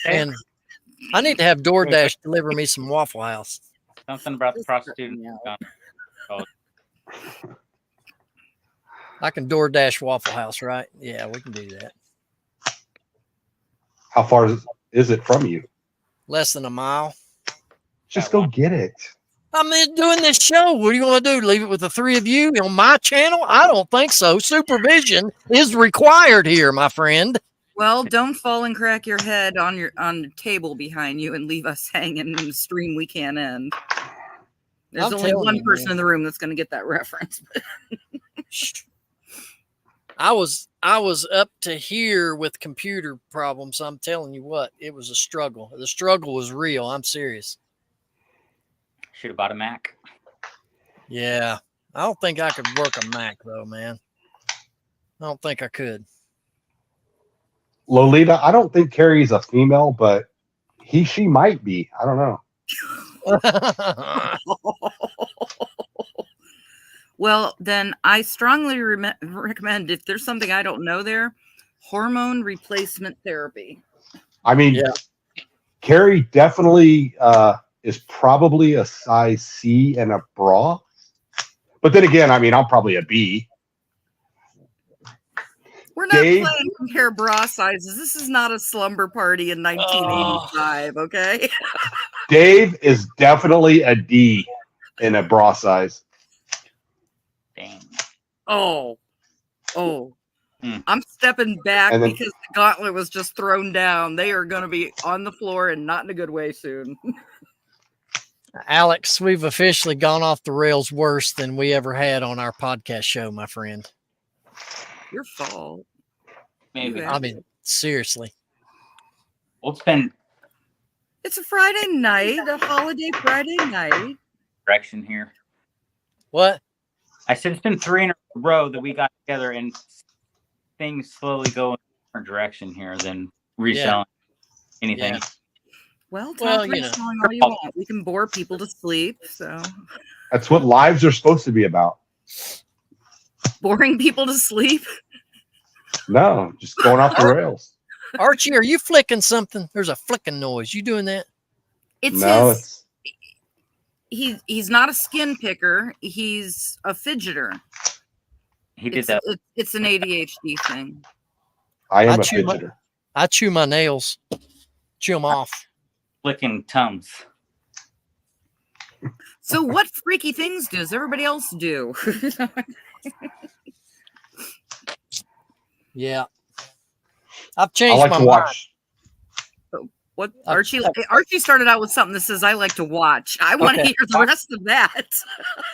A: And I need to have DoorDash deliver me some Waffle House.
B: Something about the prostitute.
A: I can DoorDash Waffle House, right? Yeah, we can do that.
E: How far is it from you?
A: Less than a mile.
E: Just go get it.
A: I'm doing this show. What do you want to do? Leave it with the three of you on my channel? I don't think so. Supervision is required here, my friend.
C: Well, don't fall and crack your head on the table behind you and leave us hanging in the stream we can't end. There's
A: I'm
C: only
A: telling
C: one
A: you,
C: person
A: man.
C: in the room that's going to get that reference.
A: I was up to here with computer problems. I'm telling you what, it was a struggle. The struggle was real. I'm serious.
B: Should have bought a Mac.
A: Yeah. I don't think I could work a Mac though, man. I don't think I could.
E: Lolita, I don't think Carrie's a female, but she might be. I don't know.
C: Well, then I strongly recommend, if there's something I don't know there, hormone replacement therapy.
E: I mean,
A: Yeah.
E: Carrie definitely is probably a size C in a bra. But then again, I mean, I'm probably a B.
C: We're not
E: Dave?
C: playing compare bra sizes. This is not a slumber party in 1985, okay?
E: Dave is definitely a D in a bra size.
B: Dang.
C: Oh.
B: Hmm.
C: I'm stepping back
E: And then-
C: because the gauntlet was just thrown down. They are going to be on the floor and not in a good way soon.
A: Alex, we've officially gone off the rails worse than we ever had on our podcast show, my friend.
C: Your fault.
B: Maybe.
C: Yeah.
A: I mean, seriously.
B: We'll spend
C: It's a Friday night, a holiday Friday night.
B: direction here.
A: What?
B: I said it's been 3 in a row that we got together and things slowly go in a different direction here than reselling anything.
A: Yeah.
C: Well, talk
A: Well, you know.
C: reselling all you want. We can bore people to sleep, so
E: That's what lives are supposed to be about.
C: boring people to sleep.
E: No, just going off the rails.
A: Archie, are you flicking something? There's a flicking noise. You doing that?
C: It's
E: No,
C: his. He's not a skin picker. He's a fidgeter.
B: He did that.
C: It's an ADHD thing.
E: I am
A: I
E: a
A: chew my-
E: fidgeter.
A: I chew my nails, chew them off.
B: Flicking Tums.
C: So what freaky things does everybody else do?
A: Yeah. I've
E: I
A: changed
E: like
A: my
E: to watch.
C: What Archie started out with something that says I like to watch. I want to
A: Okay.
C: hear the rest of that.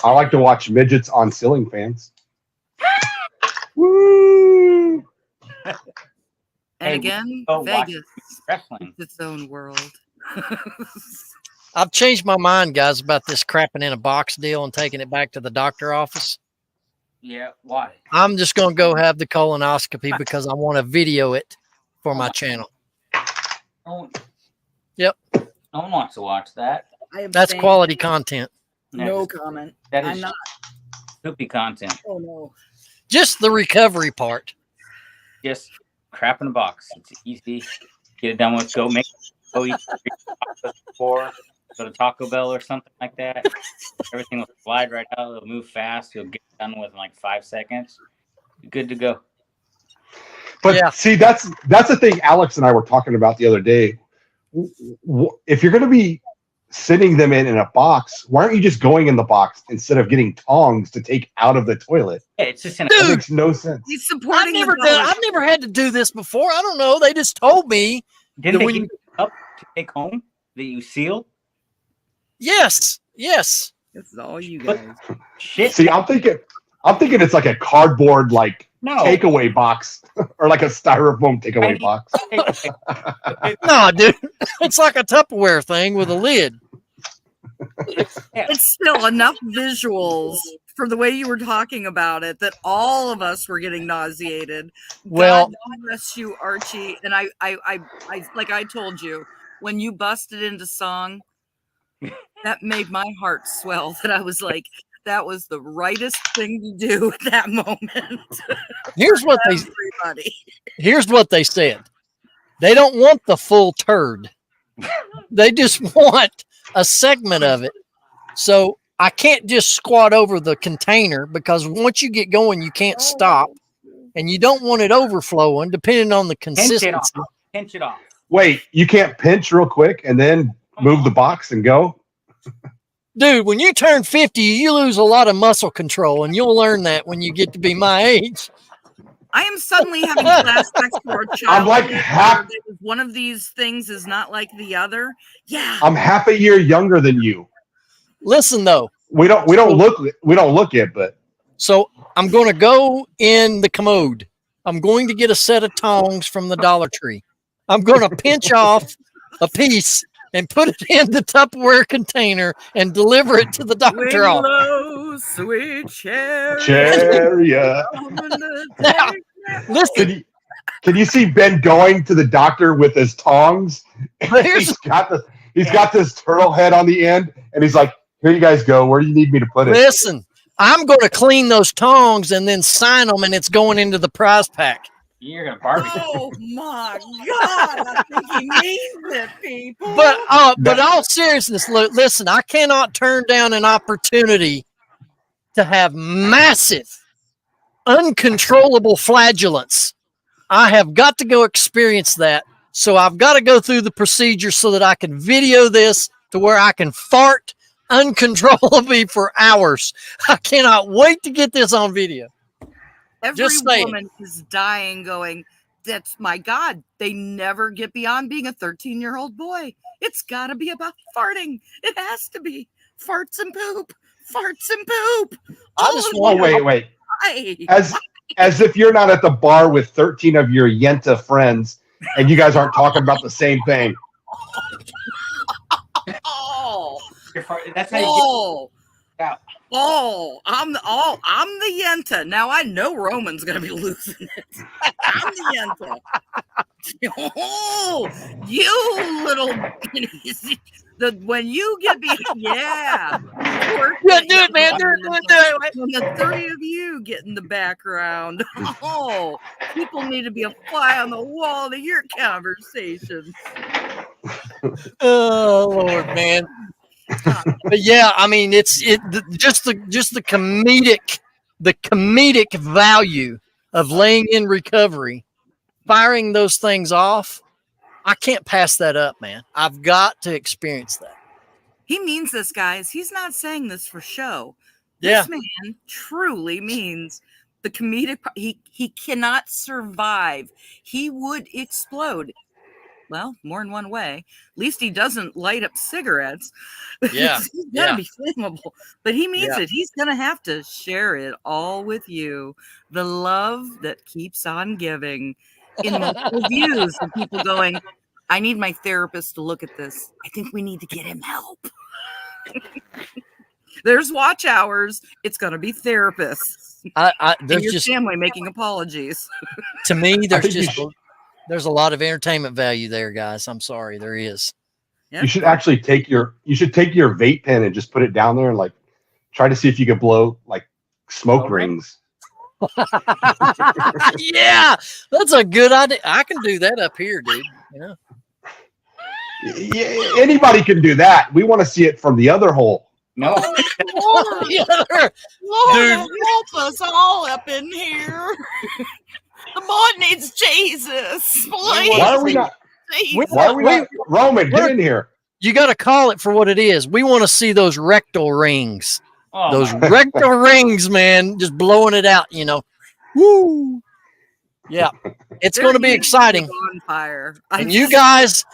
E: I like to watch midgets on ceiling fans. Woo!
C: And
B: Hey,
C: again,
B: go watch
C: Vegas,
B: wrestling.
C: it's its own world.
A: I've changed my mind, guys, about this crapping in a box deal and taking it back to the doctor office.
B: Yeah, why?
A: I'm just going to go have the colonoscopy because I want to video it for my channel.
B: No one,
A: Yep.
B: no one wants to watch that.
A: That's quality content.
C: No comment.
B: That
C: I'm
B: is
C: not.
B: poopy content.
C: Oh no.
A: Just the recovery part.
B: Just crap in a box. It's easy. Get it done with. Go eat before. Go to Taco Bell or something like that. Everything will slide right out. It'll move fast. You'll get it done with in like 5 seconds. You're good to go.
E: But
A: Yeah.
E: see, that's the thing Alex and I were talking about the other day. If you're going to be sitting them in a box, why aren't you just going in the box instead of getting tongs to take out of the toilet?
B: Yeah, it's just in
E: That
A: Dude.
E: makes no sense.
C: He's supporting the
A: I've never had to do this before. I don't know. They just told me.
B: Didn't they
A: when
B: give you a cup to take home that you seal?
A: Yes.
C: This is all you
B: But-
C: guys.
B: Shit.
E: See, I'm thinking it's like a cardboard like
B: No.
E: takeaway box or like a styrofoam takeaway box.
A: No, dude. It's like a Tupperware thing with a lid.
C: It's still enough visuals for the way you were talking about it that all of us were getting nauseated.
A: Well-
C: God bless you, Archie. And I like I told you, when you busted into song, that made my heart swell. That I was like, that was the rightest thing to do at that moment.
A: Here's what
C: Everybody.
A: Here's what they said. They don't want the full turd. They just want a segment of it. So I can't just squat over the container because once you get going, you can't stop. And you don't want it overflowing depending on the
B: Pinch it
A: consistency.
B: off. Pinch it off.
E: Wait, you can't pinch real quick and then move the box and go?
A: Dude, when you turn 50, you lose a lot of muscle control, and you'll learn that when you get to be my age.
C: I am suddenly having flashbacks for a child.
E: I'm like half-
C: One of these things is not like the other. Yeah.
E: I'm half a year younger than you.
A: Listen, though,
E: We don't look it, but
A: So I'm going to go in the commode. I'm going to get a set of tongs from the Dollar Tree. I'm going to pinch off a piece and put it in the Tupperware container and deliver it to the doctor.
C: Low, sweet cherry.
E: Chariot.
A: Now, listen,
E: Can you see Ben going to the doctor with his tongs?
A: here's
E: He's got this turtle head on the end, and he's like, "Here you guys go. Where do you need me to put it?"
A: listen. I'm going to clean those tongs and then sign them, and it's going into the prize pack.
B: You're gonna barbecue.
C: Oh my God! I think he means it, people.
A: But all seriousness, listen, I cannot turn down an opportunity to have massive, uncontrollable flatulence. I have got to go experience that. So I've got to go through the procedure so that I can video this to where I can fart uncontrollably for hours. I cannot wait to get this on video.
C: Every
A: Just saying.
C: woman is dying going, that's my God. They never get beyond being a 13-year-old boy. It's got to be about farting. It has to be. Farts and poop. Farts and poop.
A: I just want
E: wait.
C: Why?
E: As if you're not at the bar with 13 of your Yenta friends and you guys aren't talking about the same thing.
C: Oh.
B: That's how you get out.
C: I'm the Yenta. Now I know Roman's gonna be losing it. I'm the Yenta. Oh, you little when you get
A: Yeah, do it, man. Do it.
C: When the three of you get in the background. Oh, people need to be a fly on the wall to your conversation.
A: Oh Lord, man. But yeah, I mean, just the comedic value of laying in recovery, firing those things off. I can't pass that up, man. I've got to experience that.
C: He means this, guys. He's not saying this for show.
A: Yeah.
C: This man truly means the comedic. He cannot survive. He would explode. Well, more in one way. At least he doesn't light up cigarettes.
A: Yeah.
C: He's gonna be flammable. But he means it. He's gonna have to share it all with you. The love that keeps on giving. In the reviews of people going, I need my therapist to look at this. I think we need to get him help. There's watch hours. It's gonna be therapists.
A: There's
C: your
A: just
C: family making apologies.
A: To me, there's a lot of entertainment value there, guys. I'm sorry, there is.
E: You should actually take your vape pen and just put it down there and like try to see if you could blow like smoke rings.
A: Yeah, that's a good idea. I can do that up here, dude. Yeah.
E: Yeah, anybody can do that. We want to see it from the other hole.
B: No.
C: Lord, help us all up in here. The boy needs Jesus. Please.
E: Why are we not? Roman, get in here.
A: You got to call it for what it is. We want to see those rectal rings.
B: Oh,
A: Those rectal rings, man, just blowing it out, Woo. Yeah. It's going to be exciting.
C: Bonfire.
A: And you guys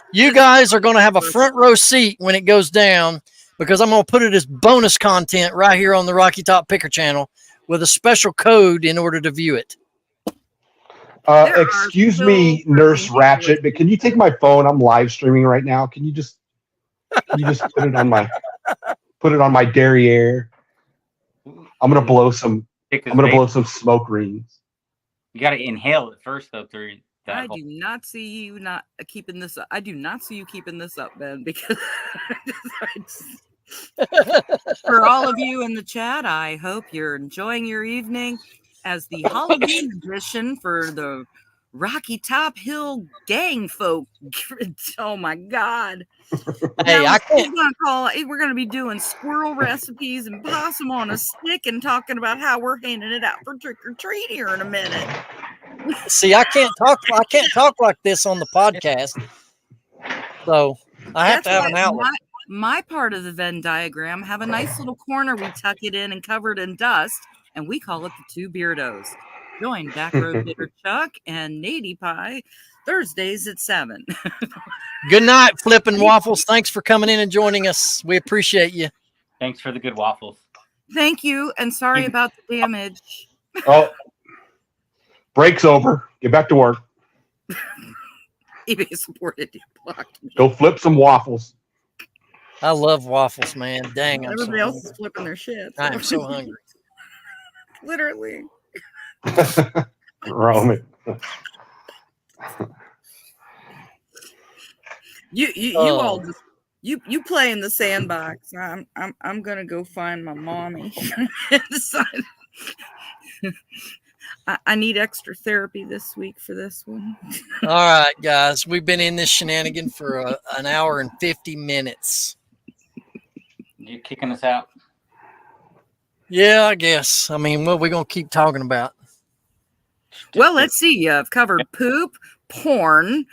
A: are going to have a front row seat when it goes down because I'm going to put it as bonus content right here on the Rocky Top Picker channel with a special code in order to view it.
E: Excuse me, Nurse Ratchet, but can you take my phone? I'm live streaming right now. Can you just put it on my derriere? I'm gonna blow some smoke rings.
B: You gotta inhale it first though through that
C: I do not see you not keeping this up. I do not see you keeping this up, Ben, because for all of you in the chat, I hope you're enjoying your evening as the Halloween edition for the Rocky Top Hill gang folk. Oh my God.
A: Hey,
C: now,
A: I can't.
C: We're going to be doing squirrel recipes and possum on a stick and talking about how we're handing it out for trick or treat here in a minute.
A: See, I can't talk like this on the podcast. So I have to have an outlet.
C: My part of the Venn diagram have a nice little corner we tuck it in and covered in dust, and we call it the Two Beardos. Join Back Road Bitter Chuck and Nady Pie Thursdays at 7.
A: Good night, Flippin' Waffles. Thanks for coming in and joining us. We appreciate you.
B: Thanks for the good waffles.
C: Thank you, and sorry about the damage.
E: Oh, break's over. Get back to work.
C: eBay supported you. Blocked me.
E: Go flip some waffles.
A: I love waffles, man. Dang, I'm
C: Everybody
A: so
C: else
A: hungry.
C: is flipping their shit.
A: I am so hungry.
C: Literally.
E: Roman.
C: You all just you play in the sandbox. I'm gonna go find my mommy. I need extra therapy this week for this one.
A: All right, guys, we've been in this shenanigan for an hour and 50 minutes.
B: You kicking us out?
A: Yeah, I guess. I mean, what are we gonna keep talking about?
C: Well, let's see. I've covered poop, porn.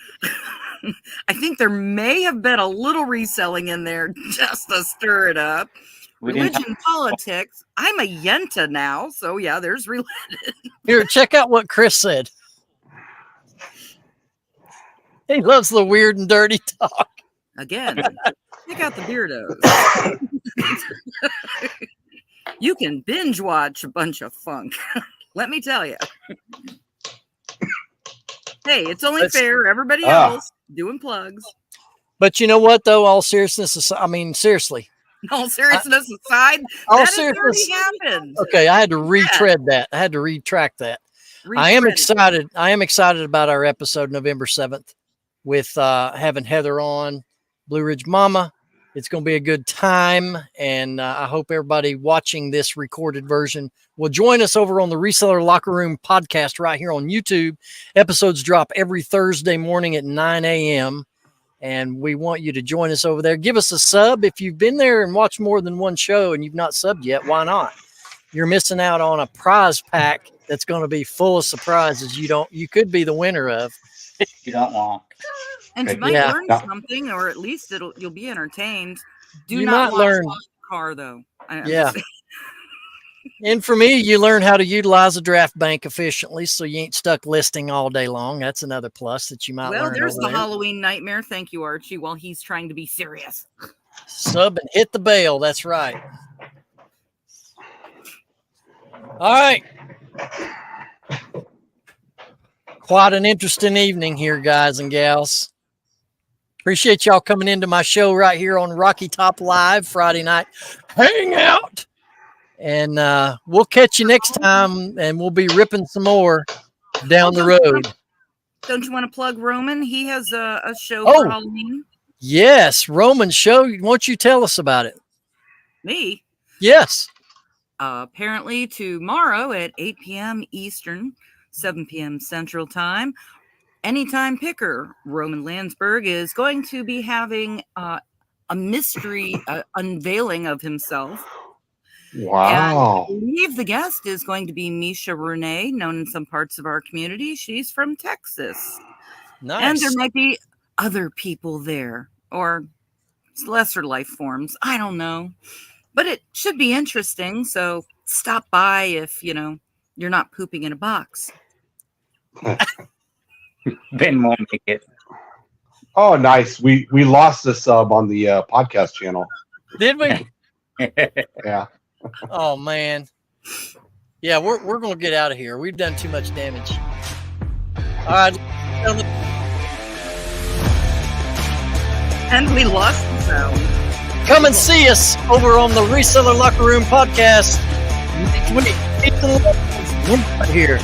C: I think there may have been a little reselling in there just to stir it up. Religion, politics. I'm a Yenta now, so yeah, there's related.
A: Here, check out what Chris said. He loves the weird and dirty talk.
C: Again, check out the beardos. You can binge watch a bunch of funk. Let me tell you. Hey, it's only fair. Everybody else doing plugs.
A: But you know what, though? All seriousness, I mean, seriously.
C: All seriousness aside,
A: all
C: that
A: seriousness,
C: has already happened.
A: Okay, I had to retread that. I had to retract that. I am excited. I am excited about our episode November 7th with having Heather on, Blue Ridge Mama. It's going to be a good time, and I hope everybody watching this recorded version will join us over on the Reseller Locker Room podcast right here on YouTube. Episodes drop every Thursday morning at 9 a.m., and we want you to join us over there. Give us a sub. If you've been there and watched more than one show and you've not subbed yet, why not? You're missing out on a prize pack that's going to be full of surprises you could be the winner of.
B: You don't want.
C: And you might learn something, or at least you'll be entertained. Do not learn the car though.
A: Yeah. And for me, you learn how to utilize a draft bank efficiently, so you ain't stuck listing all day long. That's another plus that you might learn.
C: Well, there's the Halloween nightmare. Thank you, Archie. While he's trying to be serious.
A: Sub and hit the bell. That's right. All right. Quite an interesting evening here, guys and gals. Appreciate y'all coming into my show right here on Rocky Top Live Friday night Hangout. And we'll catch you next time, and we'll be ripping some more down the road.
C: Don't you want to plug Roman? He has a show for Halloween.
A: Yes, Roman's show. Why don't you tell us about it?
C: Me?
A: Yes.
C: Apparently tomorrow at 8 p.m. Eastern, 7 p.m. Central Time, Anytime Picker, Roman Landsberg is going to be having a mystery unveiling of himself.
E: Wow.
C: And I believe the guest is going to be Misha Renee, known in some parts of our community. She's from Texas.
A: Nice.
C: And there might be other people there, or lesser life forms. I don't know. But it should be interesting. So stop by if, you're not pooping in a box.
B: Ben won't make it.
E: Oh, nice. We lost the sub on the podcast channel.
A: Did we?
E: Yeah.
A: Oh, man. Yeah, we're going to get out of here. We've done too much damage. All right.
C: And we lost the sound.
A: Come and see us over on the Reseller Locker Room podcast next week. Here.